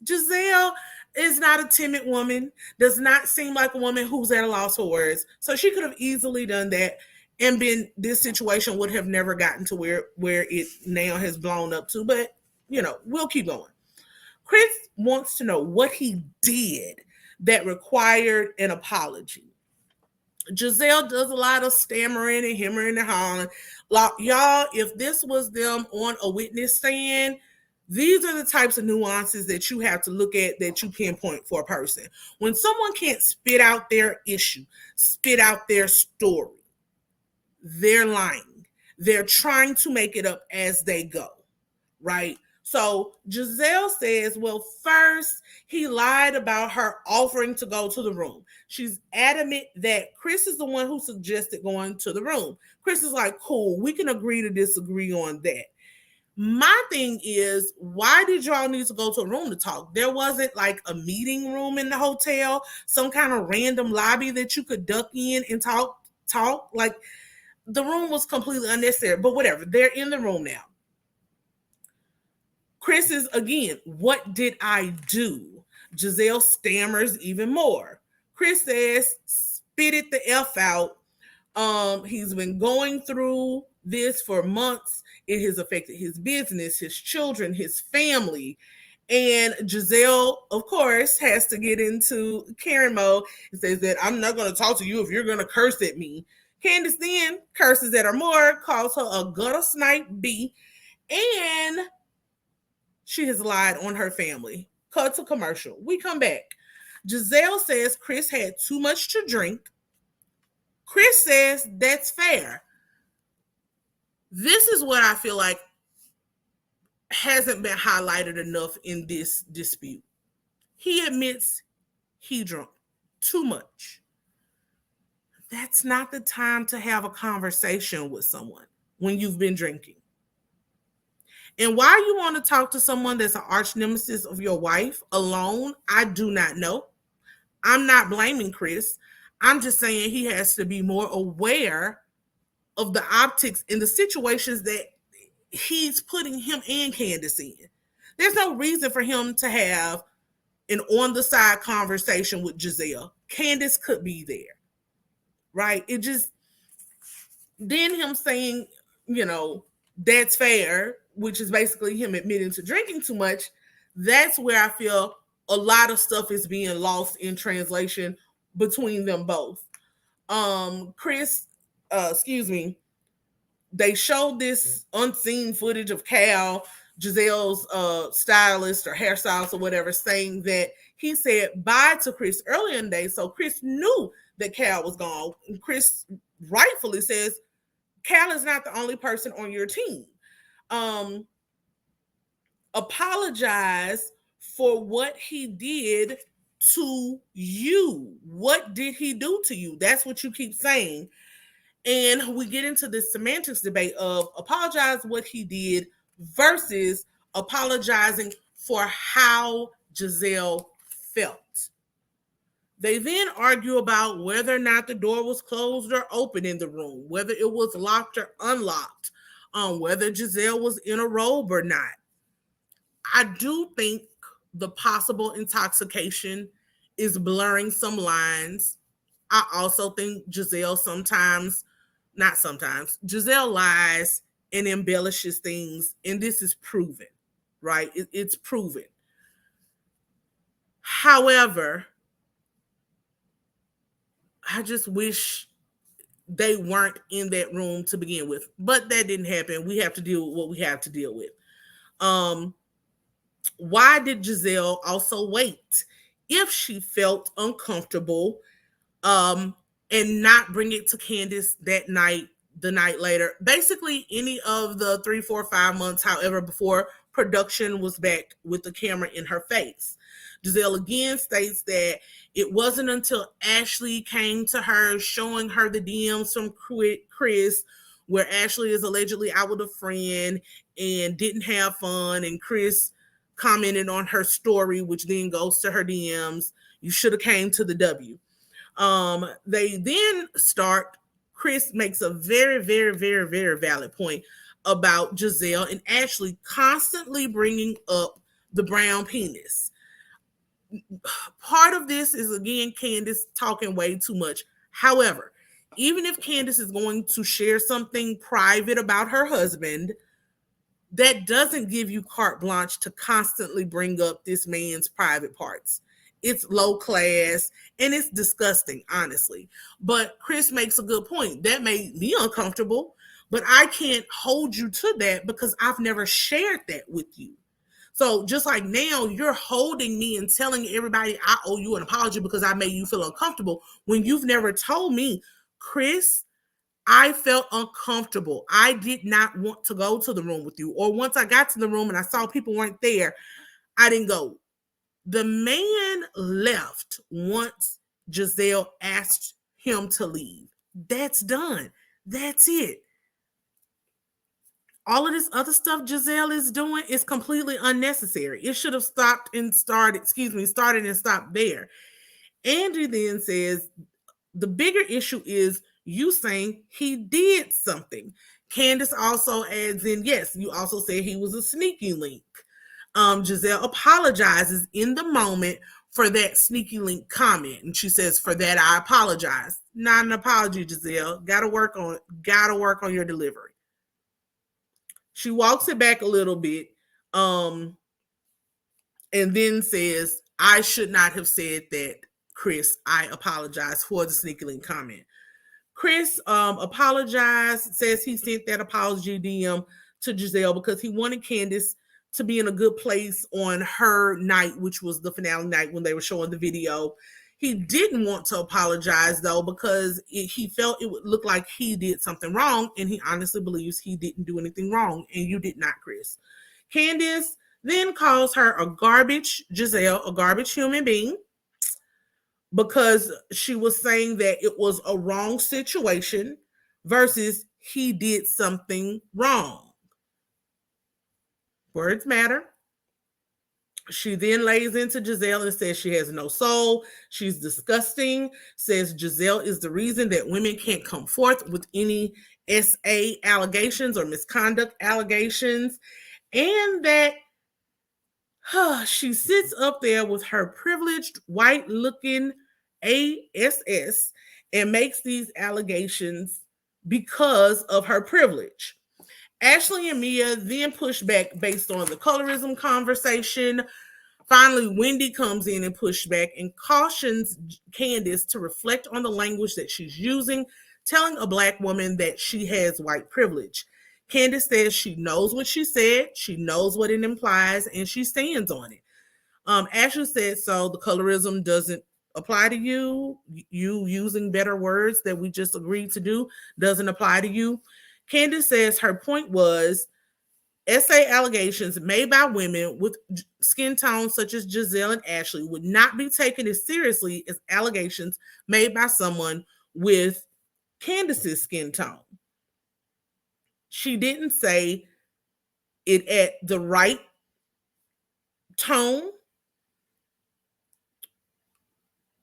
Giselle is not a timid woman, does not seem like a woman who's at a loss for words. So she could have easily done that, and this situation would have never gotten to where it now has blown up to. But, we'll keep going. Chris wants to know what he did that required an apology. Giselle does a lot of stammering and hemming and hawing. Like, y'all, if this was them on a witness stand, these are the types of nuances that you have to look at, that you pinpoint for a person. When someone can't spit out their issue, spit out their story, they're lying. They're trying to make it up as they go, right? So Giselle says, well, first, he lied about her offering to go to the room. She's adamant that Chris is the one who suggested going to the room. Chris is like, cool, we can agree to disagree on that. My thing is, why did y'all need to go to a room to talk? There wasn't like a meeting room in the hotel, some kind of random lobby that you could duck in and talk. Like, the room was completely unnecessary, but whatever. They're in the room now. Chris is, again, what did I do? Giselle stammers even more. Chris says, spit it the F out. He's been going through this for months. It has affected his business, his children, his family. And Giselle, of course, has to get into Karen mode and says that I'm not going to talk to you if you're going to curse at me. Candace then curses at her more, calls her a gutter snipe B, and she has lied on her family. Cut to commercial. We come back. Giselle says Chris had too much to drink. Chris says that's fair. This is what I feel like hasn't been highlighted enough in this dispute. He admits he drunk too much. That's not the time to have a conversation with someone when you've been drinking. And why you want to talk to someone that's an arch nemesis of your wife alone, I do not know. I'm not blaming Chris. I'm just saying he has to be more aware of the optics in the situations that he's putting him and Candace in. There's no reason for him to have an on-the-side conversation with Giselle. Candace could be there, right? It just, then him saying, that's fair, which is basically him admitting to drinking too much. That's where I feel a lot of stuff is being lost in translation between them both. They showed this unseen footage of Cal, Giselle's stylist or hairstylist or whatever, saying that he said bye to Chris earlier in the day. So Chris knew that Cal was gone. And Chris rightfully says, Cal is not the only person on your team. Apologize for what he did to you. What did he do to you? That's what you keep saying. And we get into this semantics debate of apologize what he did versus apologizing for how Giselle felt. They then argue about whether or not the door was closed or open in the room, whether it was locked or unlocked, whether Giselle was in a robe or not. I do think the possible intoxication is blurring some lines. I also think Giselle Giselle lies and embellishes things, and this is proven, right? It's proven. However, I just wish they weren't in that room to begin with, but that didn't happen. We have to deal with what we have to deal with. Why did Giselle also wait if she felt uncomfortable and not bring it to Candace that night, the night later? Basically, any of the 3, 4, 5 months, however, before production was back with the camera in her face. Giselle again states that it wasn't until Ashley came to her showing her the DMs from Chris, where Ashley is allegedly out with a friend and didn't have fun, and Chris commented on her story, which then goes to her DMs. You should have came to the W. They then start, Chris makes a very, very, very, very valid point about Giselle and Ashley constantly bringing up the brown penis. Part of this is, again, Candace talking way too much. However, even if Candace is going to share something private about her husband, that doesn't give you carte blanche to constantly bring up this man's private parts. It's low class and it's disgusting, honestly. But Chris makes a good point. That made me uncomfortable, but I can't hold you to that because I've never shared that with you. So just like now, you're holding me and telling everybody I owe you an apology because I made you feel uncomfortable when you've never told me, Chris, I felt uncomfortable. I did not want to go to the room with you. Or once I got to the room and I saw people weren't there, I didn't go. The man left once Giselle asked him to leave. That's done. That's it. All of this other stuff Giselle is doing is completely unnecessary. It should have started and stopped there. Andrew then says, the bigger issue is you saying he did something. Candace also adds in, yes, you also said he was a sneaky link. Giselle apologizes in the moment for that sneaky link comment. And she says, for that, I apologize. Not an apology, Giselle. Gotta work on your delivery. She walks it back a little bit. and then says, I should not have said that, Chris. I apologize for the sneaky link comment. Chris apologized, says he sent that apology DM to Giselle because he wanted Candace to be in a good place on her night, which was the finale night when they were showing the video. He didn't want to apologize, though, because he felt it would look like he did something wrong, and he honestly believes he didn't do anything wrong, and you did not, Chris. Candace then calls her a garbage, Giselle, a garbage human being, because she was saying that it was a wrong situation versus he did something wrong. Words matter. She then lays into Giselle and says she has no soul. She's disgusting. Says Giselle is the reason that women can't come forth with any SA allegations or misconduct allegations. And that she sits up there with her privileged white-looking ASS and makes these allegations because of her privilege. Ashley and Mia then push back based on the colorism conversation. Finally, Wendy comes in and pushes back and cautions Candace to reflect on the language that she's using, telling a Black woman that she has white privilege. Candace says she knows what she said, she knows what it implies, and she stands on it. Ashley said, so the colorism doesn't apply to you. You using better words that we just agreed to do doesn't apply to you. Candace says her point was SA allegations made by women with skin tones such as Giselle and Ashley would not be taken as seriously as allegations made by someone with Candace's skin tone. She didn't say it at the right tone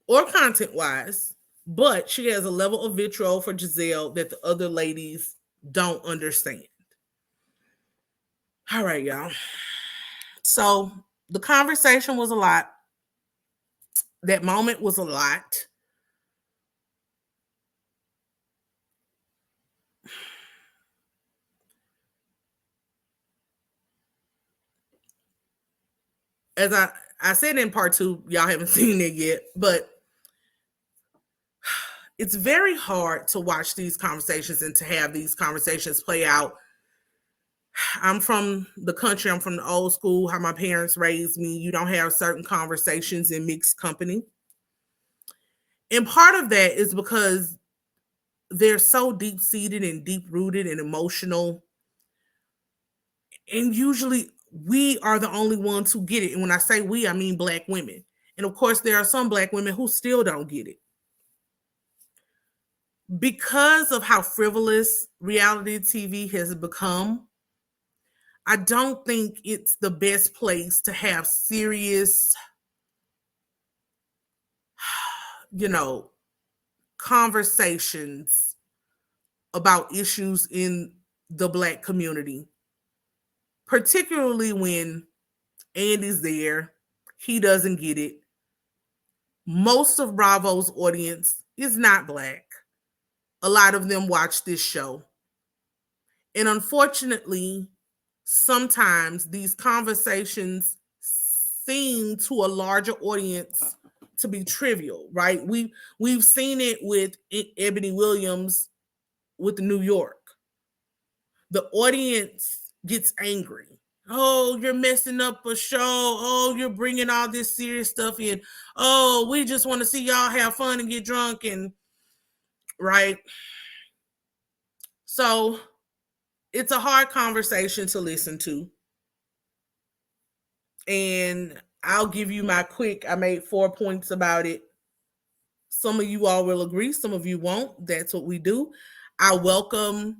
or content-wise, but she has a level of vitriol for Giselle that the other ladies don't understand. All right, y'all. So the conversation was a lot. That moment was a lot. As I said in part 2, y'all haven't seen it yet, but it's very hard to watch these conversations and to have these conversations play out. I'm from the country. I'm from the old school, how my parents raised me. You don't have certain conversations in mixed company. And part of that is because they're so deep-seated and deep-rooted and emotional. And usually we are the only ones who get it. And when I say we, I mean Black women. And of course, there are some Black women who still don't get it. Because of how frivolous reality TV has become, I don't think it's the best place to have serious, conversations about issues in the Black community, particularly when Andy's there. He doesn't get it. Most of Bravo's audience is not Black. A lot of them watch this show. And unfortunately, sometimes these conversations seem to a larger audience to be trivial, right? We've seen it with Ebony Williams with New York. The audience gets angry. Oh, you're messing up a show. Oh, you're bringing all this serious stuff in. Oh, we just want to see y'all have fun and get drunk, and right? So it's a hard conversation to listen to. And I'll give you my I made 4 points about it. Some of you all will agree, some of you won't. That's what we do. I welcome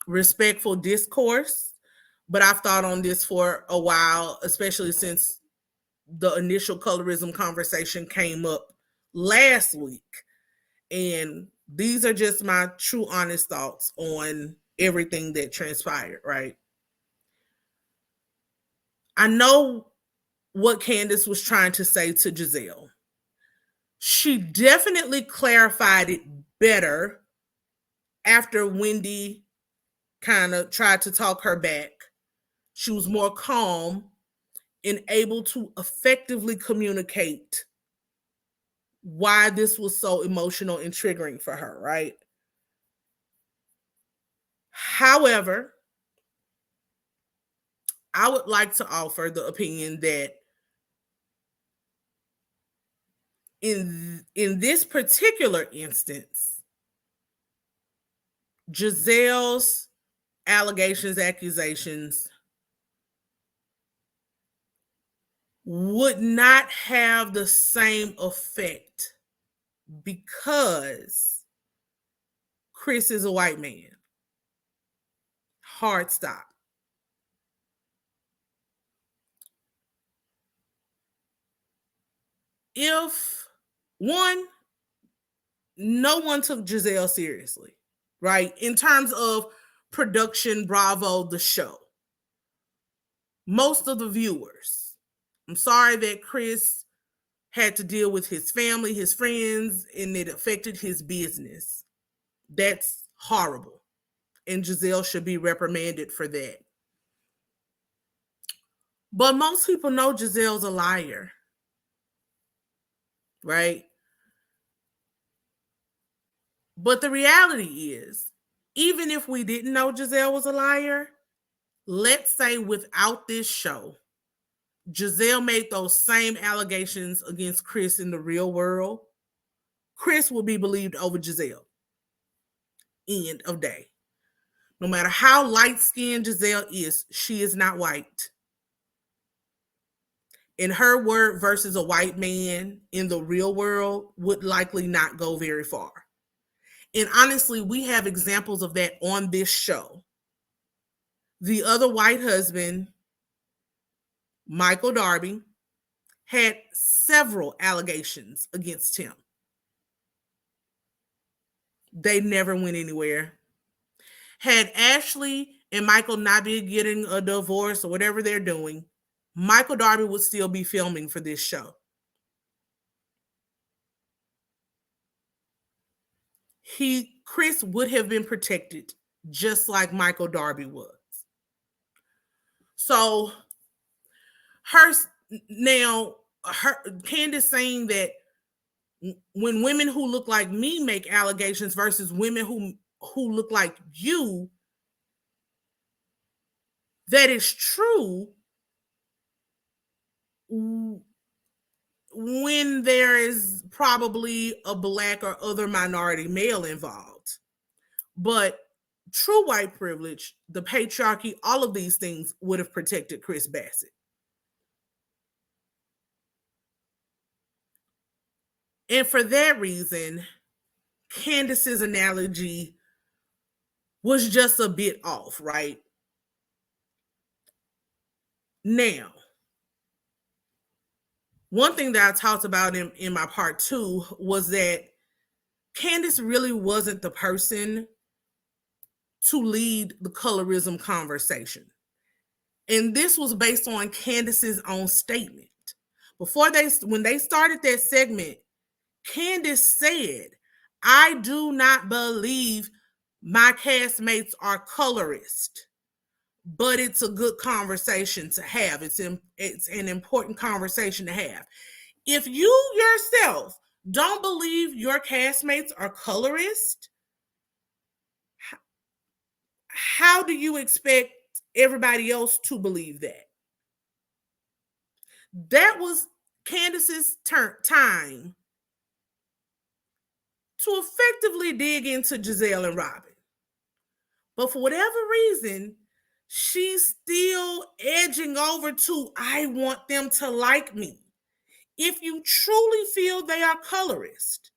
respectful discourse, but I've thought on this for a while, especially since the initial colorism conversation came up last week. And these are just my true, honest thoughts on everything that transpired, right? I know what Candace was trying to say to Giselle. She definitely clarified it better after Wendy kind of tried to talk her back. She was more calm and able to effectively communicate why this was so emotional and triggering for her, right? However, I would like to offer the opinion that in this particular instance, Giselle's accusations would not have the same effect because Chris is a white man. Hard stop. If one, no one took Giselle seriously, right? In terms of production, Bravo, the show. Most of the viewers. I'm sorry that Chris had to deal with his family, his friends, and it affected his business. That's horrible. And Giselle should be reprimanded for that. But most people know Giselle's a liar, right? But the reality is, even if we didn't know Giselle was a liar, let's say without this show, Giselle made those same allegations against Chris in the real world, Chris will be believed over Giselle. End of day. No matter how light-skinned Giselle is, she is not white. And her word versus a white man in the real world would likely not go very far. And honestly, we have examples of that on this show. The other white husband, Michael Darby, had several allegations against him. They never went anywhere. Had Ashley and Michael not been getting a divorce or whatever they're doing, Michael Darby would still be filming for this show. Chris would have been protected just like Michael Darby was. So Candace saying that when women who look like me make allegations versus women who look like you, that is true when there is probably a black or other minority male involved. But true white privilege, the patriarchy, all of these things would have protected Chris Bassett. And for that reason, Candace's analogy was just a bit off, right? Now, one thing that I talked about in my part 2 was that Candace really wasn't the person to lead the colorism conversation. And this was based on Candace's own statement. When they started that segment, Candace said, "I do not believe my castmates are colorist, but it's a good conversation to have. It's an important conversation to have. If you yourself don't believe your castmates are colorist, how do you expect everybody else to believe that?" That was Candace's time to effectively dig into Giselle and Robin. But for whatever reason, she's still edging over to, "I want them to like me." If you truly feel they are colorist,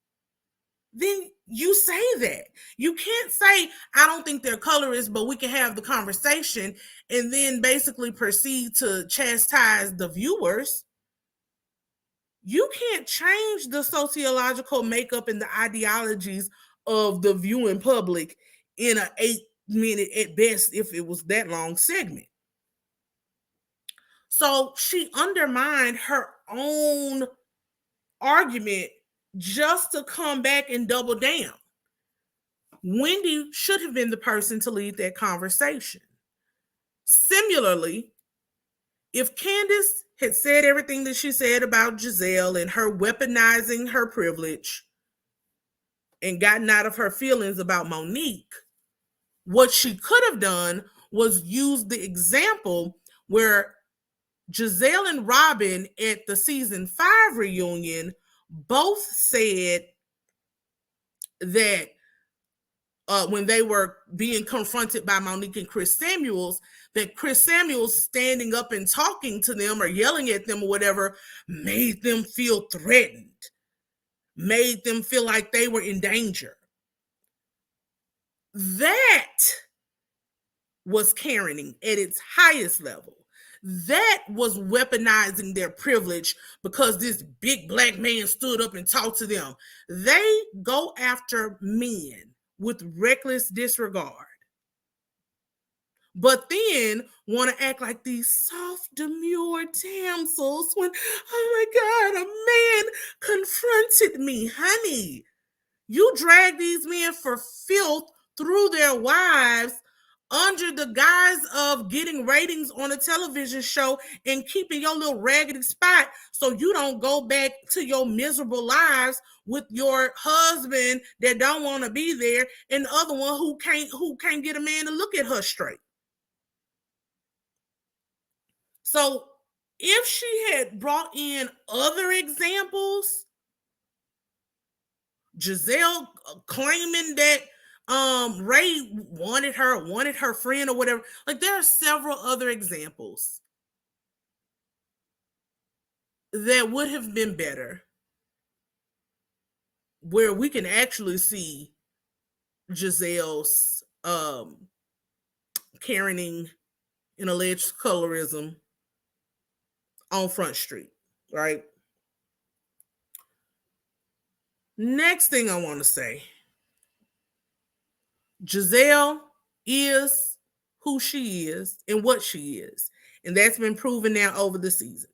then you say that. You can't say, "I don't think they're colorist, but we can have the conversation," and then basically proceed to chastise the viewers. You can't change the sociological makeup and the ideologies of the viewing public in an 8-minute, at best, if it was that long, segment. So she undermined her own argument just to come back and double down. Wendy should have been the person to lead that conversation. Similarly, if Candace had said everything that she said about Giselle and her weaponizing her privilege and gotten out of her feelings about Monique, what she could have done was use the example where Giselle and Robin at the season 5 reunion both said that when they were being confronted by Monique and Chris Samuels, that Chris Samuels standing up and talking to them or yelling at them or whatever made them feel threatened, made them feel like they were in danger. That was Karening at its highest level. That was weaponizing their privilege because this big black man stood up and talked to them. They go after men with reckless disregard, but then want to act like these soft, demure damsels when, oh my God, a man confronted me. Honey, you drag these men for filth through their wives under the guise of getting ratings on a television show and keeping your little raggedy spot so you don't go back to your miserable lives with your husband that don't want to be there and the other one who can't get a man to look at her straight. So if she had brought in other examples, Giselle claiming that Ray wanted her friend or whatever. Like there are several other examples that would have been better where we can actually see Giselle's Karening and alleged colorism on Front Street, right? Next thing I want to say, Giselle is who she is and what she is. And that's been proven now over the seasons.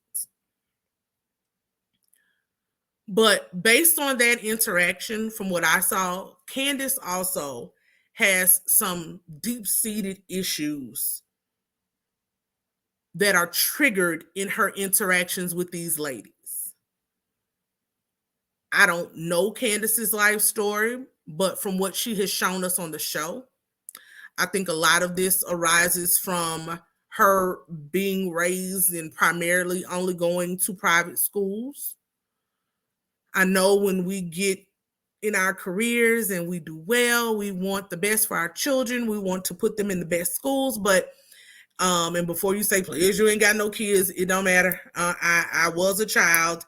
But based on that interaction, from what I saw, Candace also has some deep-seated issues that are triggered in her interactions with these ladies. I don't know Candace's life story, but from what she has shown us on the show, I think a lot of this arises from her being raised and primarily only going to private schools. I know when we get in our careers and we do well, we want the best for our children. We want to put them in the best schools, but and before you say, please, you ain't got no kids, it don't matter. I was a child.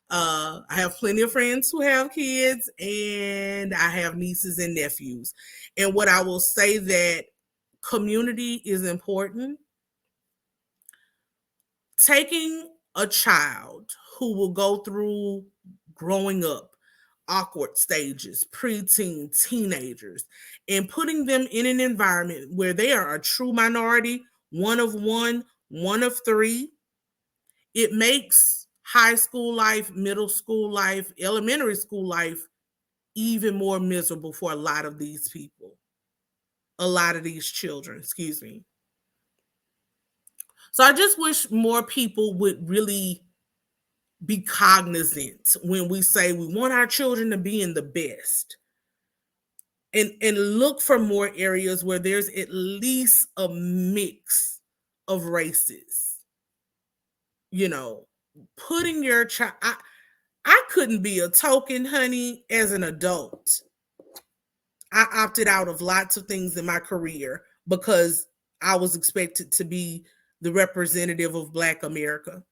I have plenty of friends who have kids, and I have nieces and nephews. And what I will say that community is important. Taking a child who will go through growing up, awkward stages, preteen, teenagers, and putting them in an environment where they are a true minority, one of three, it makes high school life, middle school life, elementary school life even more miserable for a lot of these people, a lot of these children, excuse me. So I just wish more people would really be cognizant when we say we want our children to be in the best. And look for more areas where there's at least a mix of races. You know, putting your child, I couldn't be a token, honey, as an adult. I opted out of lots of things in my career because I was expected to be the representative of Black America.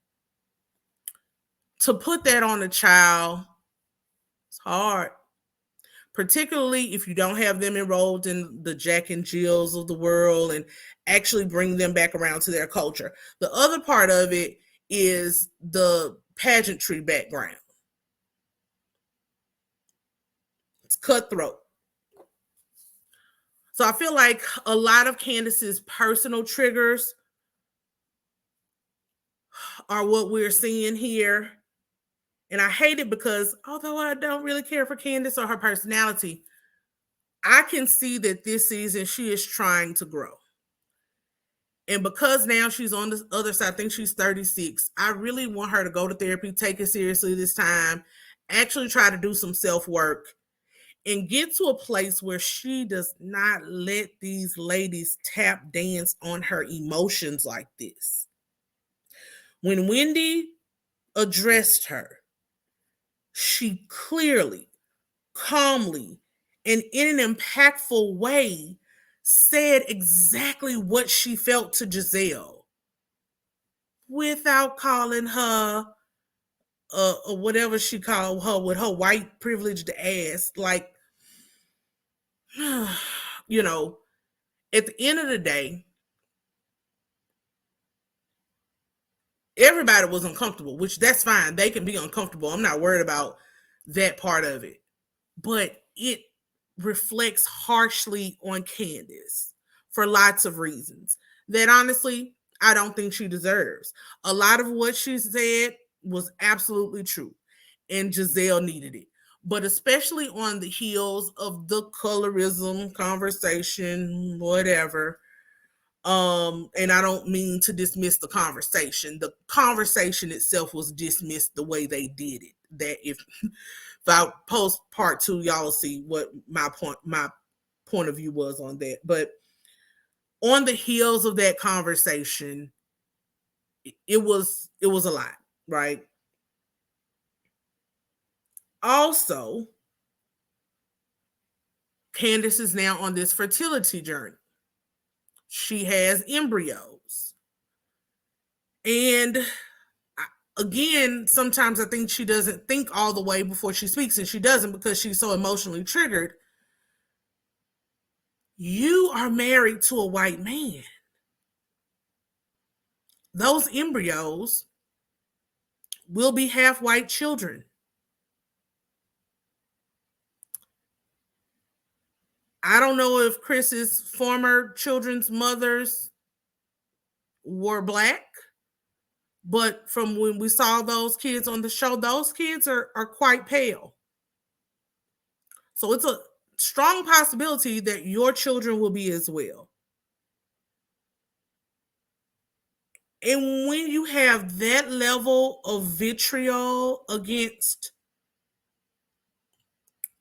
To put that on a child, it's hard. Particularly if you don't have them enrolled in the Jack and Jills of the world and actually bring them back around to their culture. The other part of it is the pageantry background. It's cutthroat. So I feel like a lot of Candace's personal triggers are what we're seeing here. And I hate it because although I don't really care for Candace or her personality, I can see that this season she is trying to grow. And because now she's on the other side, I think she's 36, I really want her to go to therapy, take it seriously this time, actually try to do some self-work, and get to a place where she does not let these ladies tap dance on her emotions like this. When Wendy addressed her, she clearly, calmly, and in an impactful way said exactly what she felt to Giselle without calling her or whatever she called her with her white privileged ass. Like, you know, at the end of the day, everybody was uncomfortable, which that's fine. They can be uncomfortable. I'm not worried about that part of it. But it reflects harshly on Candace for lots of reasons that honestly, I don't think she deserves. A lot of what she said was absolutely true, and Giselle needed it. But especially on the heels of the colorism conversation, whatever, and I don't mean to dismiss the conversation. The conversation itself was dismissed the way they did it. That if I post part 2, y'all will see what my point of view was on that. But on the heels of that conversation, it was a lot, right? Also, Candace is now on this fertility journey. She has embryos. And again, sometimes I think she doesn't think all the way before she speaks, and she doesn't because she's so emotionally triggered. You are married to a white man. Those embryos will be half white children. I don't know if Chris's former children's mothers were black, but from when we saw those kids on the show, those kids are quite pale. So it's a strong possibility that your children will be as well. And when you have that level of vitriol against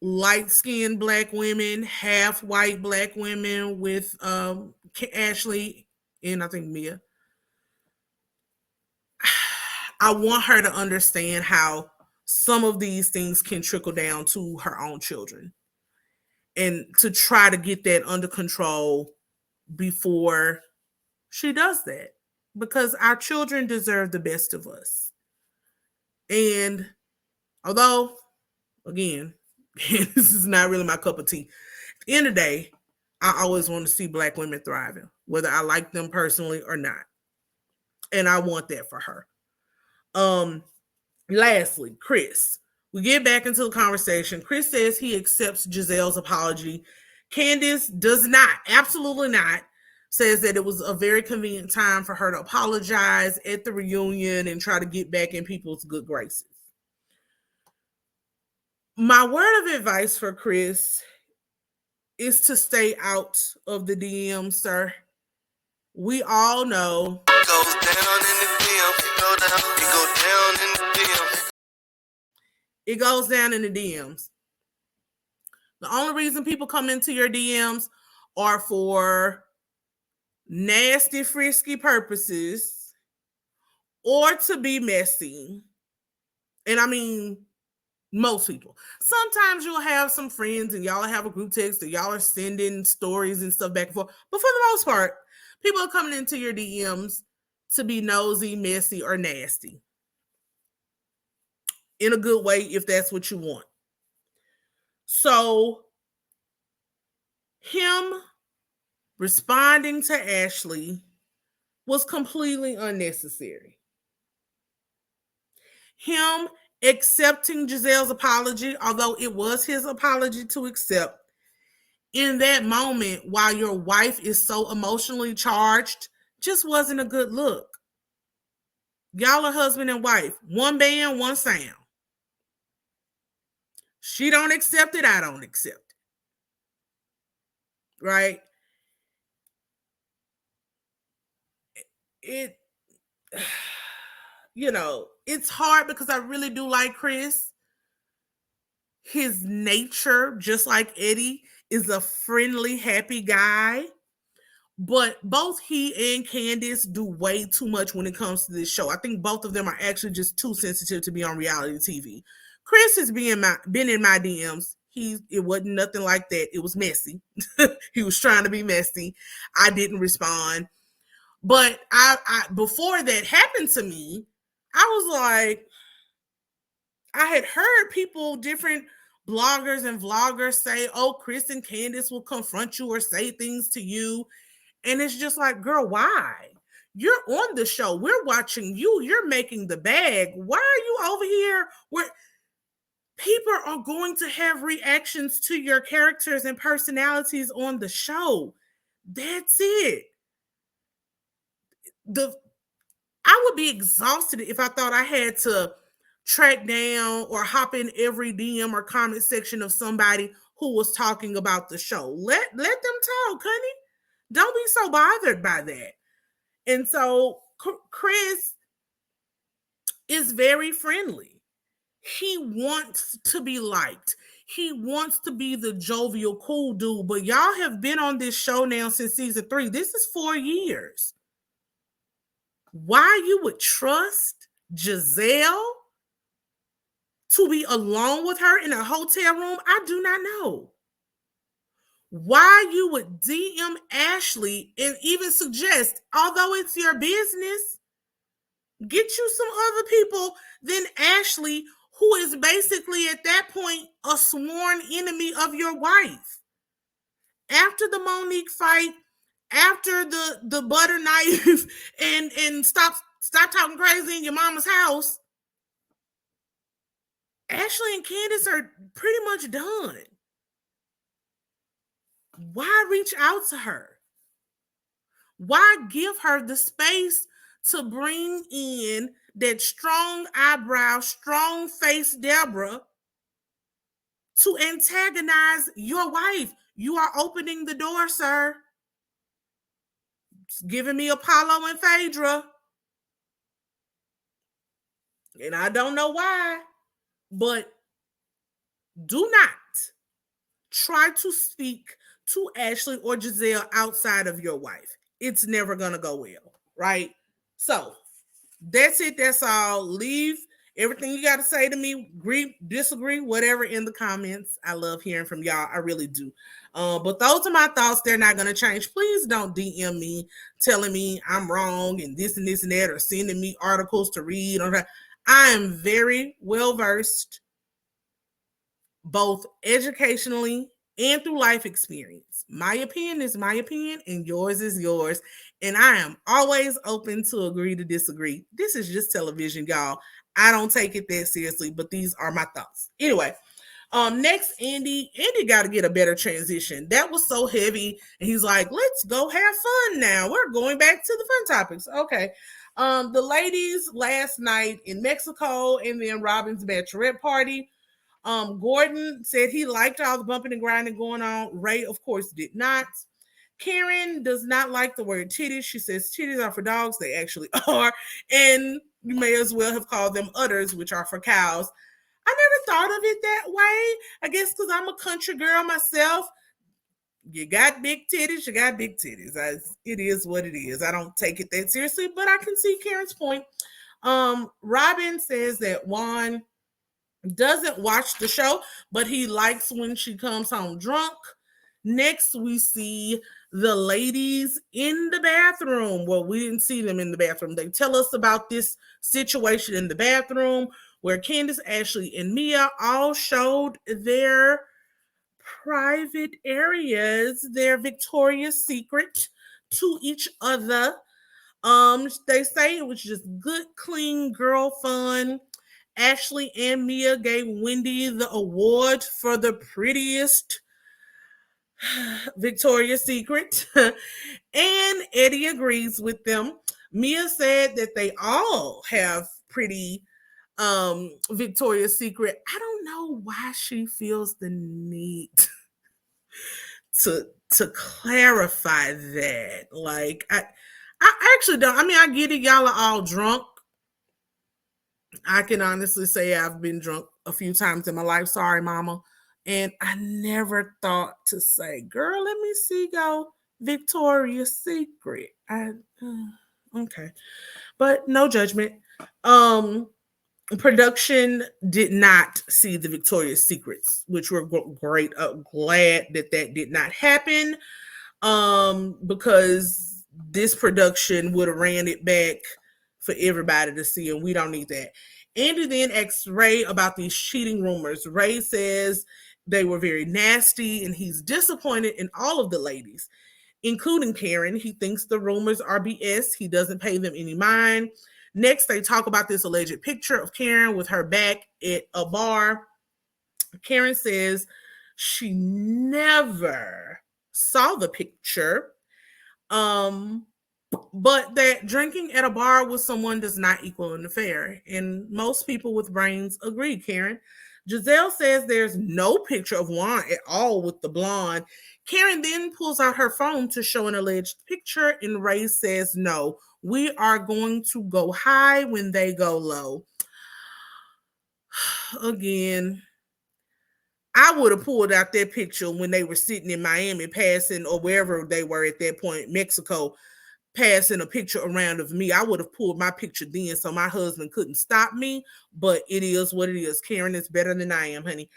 light-skinned black women, half white black women with Ashley and I think Mia, I want her to understand how some of these things can trickle down to her own children and to try to get that under control before she does that, because our children deserve the best of us. And although, again, this is not really my cup of tea, at the end of the day, I always want to see black women thriving, whether I like them personally or not. And I want that for her. Lastly, Chris. We get back into the conversation. Chris says he accepts Giselle's apology. Candace does not, absolutely not, says that it was a very convenient time for her to apologize at the reunion and try to get back in people's good graces. My word of advice for Chris is to stay out of the DM, sir. We all know it goes down in the DM. It goes down in the DMs. The only reason people come into your DMs are for nasty, frisky purposes or to be messy. And I mean, most people. Sometimes you'll have some friends and y'all have a group text or y'all are sending stories and stuff back and forth. But for the most part, people are coming into your DMs to be nosy, messy, or nasty. In a good way, if that's what you want. So, him responding to Ashley was completely unnecessary. Him accepting Giselle's apology, although it was his apology to accept, in that moment, while your wife is so emotionally charged, just wasn't a good look. Y'all are husband and wife. One band, one sound. She don't accept it, I don't accept it. Right? it, it's hard because I really do like Chris. His nature, just like Eddie, is a friendly, happy guy. But both he and Candace do way too much when it comes to this show. I think both of them are actually just too sensitive to be on reality TV. Chris has been in my DMs. It wasn't nothing like that. It was messy. He was trying to be messy. I didn't respond. But I before that happened to me, I was like, I had heard people, different bloggers and vloggers say, oh, Chris and Candace will confront you or say things to you. And it's just like, girl, why? You're on the show. We're watching you. You're making the bag. Why are you over here where people are going to have reactions to your characters and personalities on the show? That's it. I would be exhausted if I thought I had to track down or hop in every DM or comment section of somebody who was talking about the show. Let them talk, honey. Don't be so bothered by that. And so Chris is very friendly. He wants to be liked. He wants to be the jovial, cool dude. But y'all have been on this show now since season 3. This is 4 years. Why you would trust Giselle to be alone with her in a hotel room, I do not know. Why you would DM Ashley and even suggest, although it's your business, get you some other people than Ashley, who is basically at that point a sworn enemy of your wife. After the Monique fight, after the butter knife and stop talking crazy in your mama's house, Ashley and Candace are pretty much done. Why reach out to her? Why give her the space to bring in that strong eyebrow, strong face Deborah to antagonize your wife? You are opening the door, sir. It's giving me Apollo and Phaedra. And I don't know why, but do not try to speak to Ashley or Giselle outside of your wife. It's never going to go well, right? So that's it. That's all. Leave everything you got to say to me. Agree, disagree, whatever in the comments. I love hearing from y'all. I really do. But those are my thoughts. They're not going to change. Please don't DM me telling me I'm wrong and this and that, or sending me articles to read. I am very well versed, both educationally and through life experience. My opinion is my opinion and yours is yours. And I am always open to agree to disagree. This is just television, y'all. I don't take it that seriously, but these are my thoughts. Anyway, next, Andy got to get a better transition. That was so heavy. And he's like, let's go have fun now. We're going back to the fun topics. Okay. The ladies last night in Mexico and then Robin's bachelorette party. Gordon said he liked all the bumping and grinding going on. Ray, of course, did not. Karen does not like the word titties. She says titties are for dogs. They actually are. And you may as well have called them udders, which are for cows. I never thought of it that way. I guess because I'm a country girl myself. You got big titties, you got big titties. It is what it is. I don't take it that seriously, but I can see Karen's point. Robin says that Juan doesn't watch the show, but he likes when she comes home drunk. Next, we see the ladies in the bathroom. Well, we didn't see them in the bathroom. They tell us about this situation in the bathroom where Candace, Ashley, and Mia all showed their private areas, their Victoria's Secret to each other. They say it was just good, clean girl fun. Ashley and Mia gave Wendy the award for the prettiest Victoria's Secret. And Eddie agrees with them. Mia said that they all have pretty Victoria's Secret. I don't know why she feels the need to clarify that. Like, I actually don't. I mean, I get it. Y'all are all drunk. I can honestly say I've been drunk a few times in my life. Sorry, mama. And I never thought to say, girl, let me see go Victoria's Secret. Okay. But no judgment. Um Production did not see the Victoria's Secrets, which were great. Glad that did not happen. Because this production would have ran it back for everybody to see, and we don't need that. Andy then asks Ray about these cheating rumors. Ray says they were very nasty, and he's disappointed in all of the ladies, including Karen. He thinks the rumors are BS. He doesn't pay them any mind. Next, they talk about this alleged picture of Karen with her back at a bar. Karen says she never saw the picture, but that drinking at a bar with someone does not equal an affair. And most people with brains agree, Karen. Giselle says there's no picture of Juan at all with the blonde. Karen then pulls out her phone to show an alleged picture, and Ray says, no, we are going to go high when they go low. Again, I would have pulled out that picture when they were sitting in Miami passing, or wherever they were at that point, Mexico, passing a picture around of me. I would have pulled my picture then so my husband couldn't stop me, but it is what it is. Karen is better than I am, honey.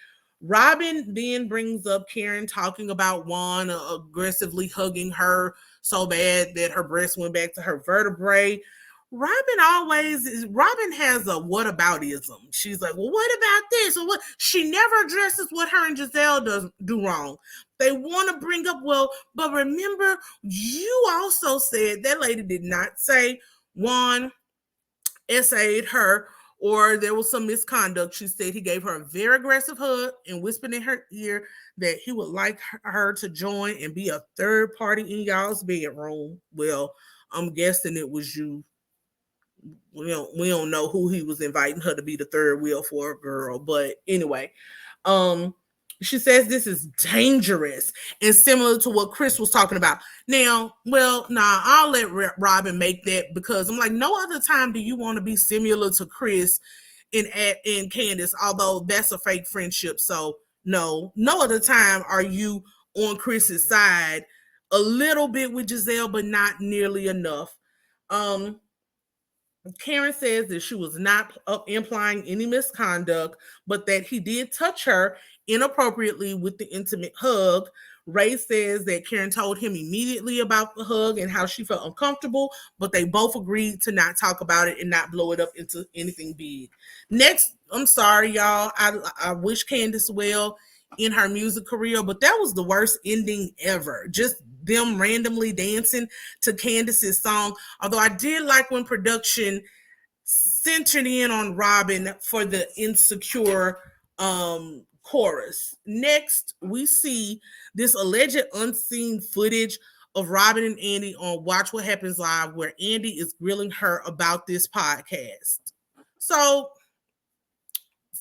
Robin then brings up Karen talking about Juan aggressively hugging her so bad that her breast went back to her vertebrae. Robin has a whataboutism. She's like, well, what about this? Or what? She never addresses what her and Giselle do wrong. They want to bring up, well, but remember, you also said that lady did not say Juan essayed her or there was some misconduct. She said he gave her a very aggressive hug and whispered in her ear that he would like her to join and be a third party in y'all's bedroom. Well, I'm guessing it was you. We don't know who he was inviting her to be the third wheel for a girl, but anyway, she says this is dangerous and similar to what Chris was talking about. Now, I'll let Robin make that, because I'm like, no other time do you want to be similar to Chris in Candace, although that's a fake friendship. So no other time are you on Chris's side. A little bit with Giselle, but not nearly enough. Karen says that she was not implying any misconduct, but that he did touch her inappropriately with the intimate hug. Ray says that Karen told him immediately about the hug and how she felt uncomfortable, but they both agreed to not talk about it and not blow it up into anything big. Next, I'm sorry, y'all. I wish Candace well in her music career, but that was the worst ending ever. Just them randomly dancing to Candace's song. Although I did like when production centered in on Robin for the insecure chorus. Next, we see this alleged unseen footage of Robin and Andy on Watch What Happens Live, where Andy is grilling her about this podcast. So,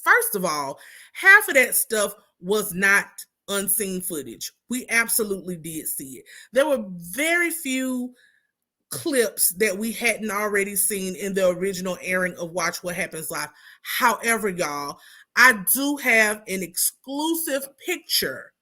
first of all, half of that stuff was not unseen footage. We absolutely did see it. There were very few clips that we hadn't already seen in the original airing of Watch What Happens Live. However, y'all, I do have an exclusive picture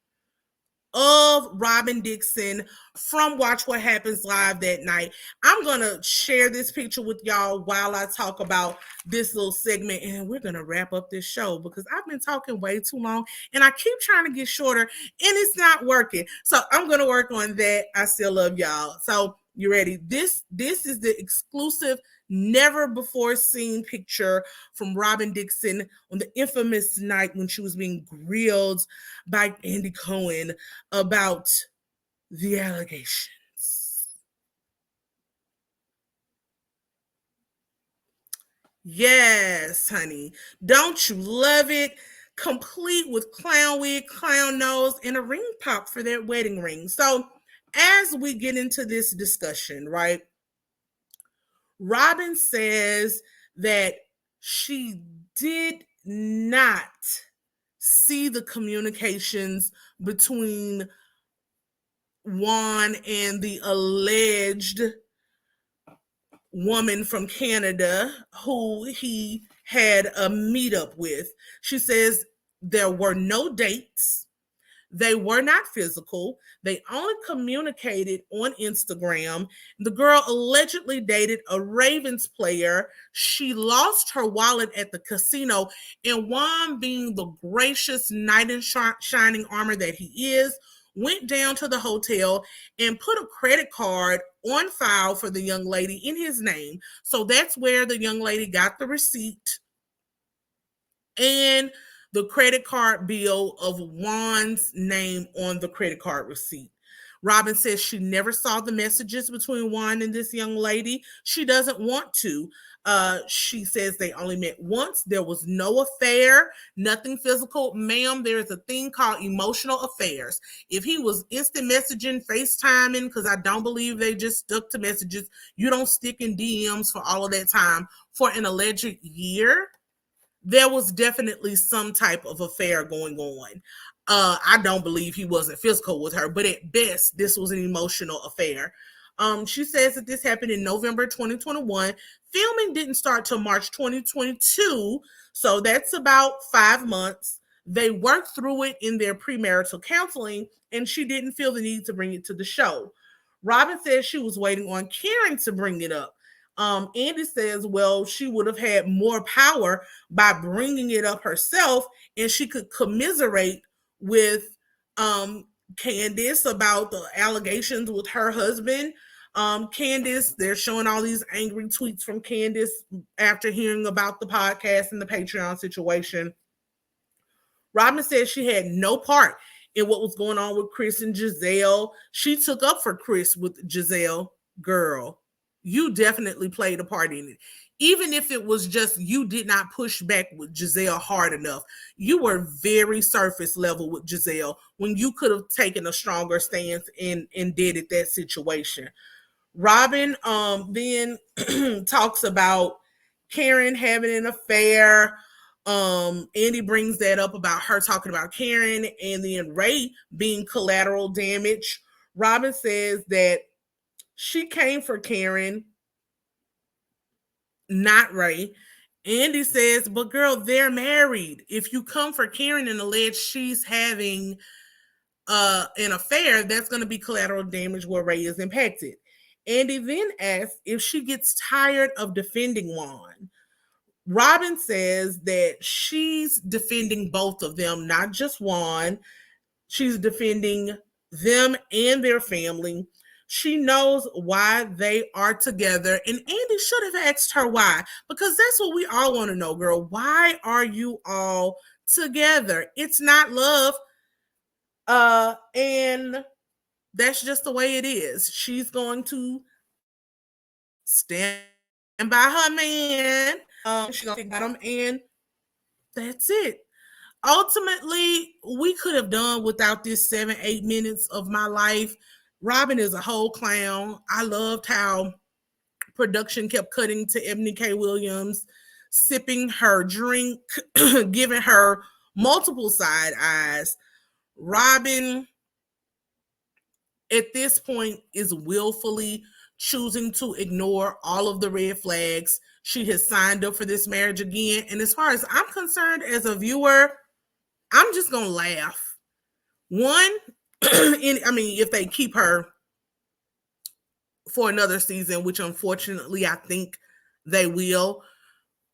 of Robin Dixon from Watch What Happens Live that night. I'm going to share this picture with y'all while I talk about this little segment, and we're going to wrap up this show because I've been talking way too long and I keep trying to get shorter and it's not working. So I'm going to work on that. I still love y'all. So you ready? This is the exclusive, never before seen picture from Robin Dixon on the infamous night when she was being grilled by Andy Cohen about the allegations. Yes, honey. Don't you love it? Complete with clown wig, clown nose, and a ring pop for their wedding ring. So as we get into this discussion, right, Robin says that she did not see the communications between Juan and the alleged woman from Canada who he had a meetup with. She says there were no dates. They were not physical. They only communicated on Instagram. The girl allegedly dated a Ravens player. She lost her wallet at the casino, and Juan, being the gracious knight in shining armor that he is, went down to the hotel and put a credit card on file for the young lady in his name. So that's where the young lady got the receipt and the credit card bill of Juan's name on the credit card receipt. Robin says she never saw the messages between Juan and this young lady. She doesn't want to. She says they only met once. There was no affair, nothing physical. Ma'am, there's a thing called emotional affairs. If he was instant messaging, FaceTiming, because I don't believe they just stuck to messages, you don't stick in DMs for all of that time for an alleged year. There was definitely some type of affair going on. I don't believe he wasn't physical with her, but at best, this was an emotional affair. She says that this happened in November 2021. Filming didn't start till March 2022, so that's about 5 months. They worked through it in their premarital counseling, and she didn't feel the need to bring it to the show. Robin says she was waiting on Karen to bring it up. Andy says, well, she would have had more power by bringing it up herself, and she could commiserate with Candace about the allegations with her husband. Candace, they're showing all these angry tweets from Candace after hearing about the podcast and the Patreon situation. Robin says she had no part in what was going on with Chris and Giselle. She took up for Chris with Giselle. Girl, you definitely played a part in it. Even if it was just you did not push back with Giselle hard enough, you were very surface level with Giselle when you could have taken a stronger stance and did it that situation. Robin then talks about Karen having an affair. Andy brings that up about her talking about Karen, and then Ray being collateral damage. Robin says that she came for Karen, not Ray. Andy says, but girl, they're married. If you come for Karen and allege she's having an affair, that's going to be collateral damage where Ray is impacted. Andy then asks if she gets tired of defending Juan. Robin says that she's defending both of them, not just Juan. She's defending them and their family. She knows why they are together. And Andy should have asked her why, because that's what we all want to know, girl. Why are you all together? It's not love. And that's just the way it is. She's going to stand by her man. She's going to think about him, and that's it. Ultimately, we could have done without this 7-8 minutes of my life. Robin is a whole clown. I loved how production kept cutting to Ebony K. Williams, sipping her drink, giving her multiple side eyes. Robin, at this point, is willfully choosing to ignore all of the red flags. She has signed up for this marriage again. And as far as I'm concerned, as a viewer, I'm just going to laugh. One, if they keep her for another season, which unfortunately I think they will,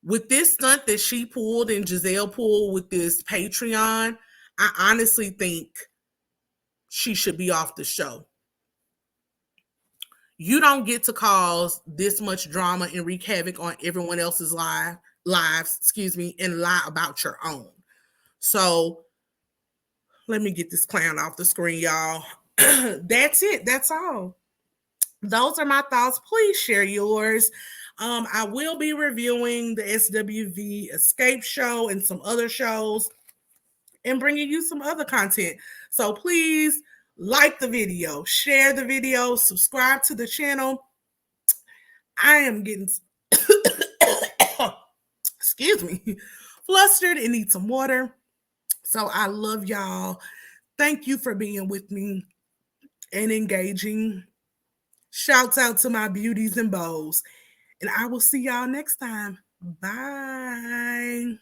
with this stunt that she pulled and Giselle pulled with this Patreon, I honestly think she should be off the show. You don't get to cause this much drama and wreak havoc on everyone else's lives, and lie about your own. So let me get this clown off the screen, y'all. That's it. That's all. Those are my thoughts. Please share yours. I will be reviewing the SWV Escape show and some other shows and bringing you some other content. So please like the video, share the video, subscribe to the channel. I am getting, excuse me, flustered and need some water. So I love y'all. Thank you for being with me and engaging. Shouts out to my beauties and bows. And I will see y'all next time. Bye.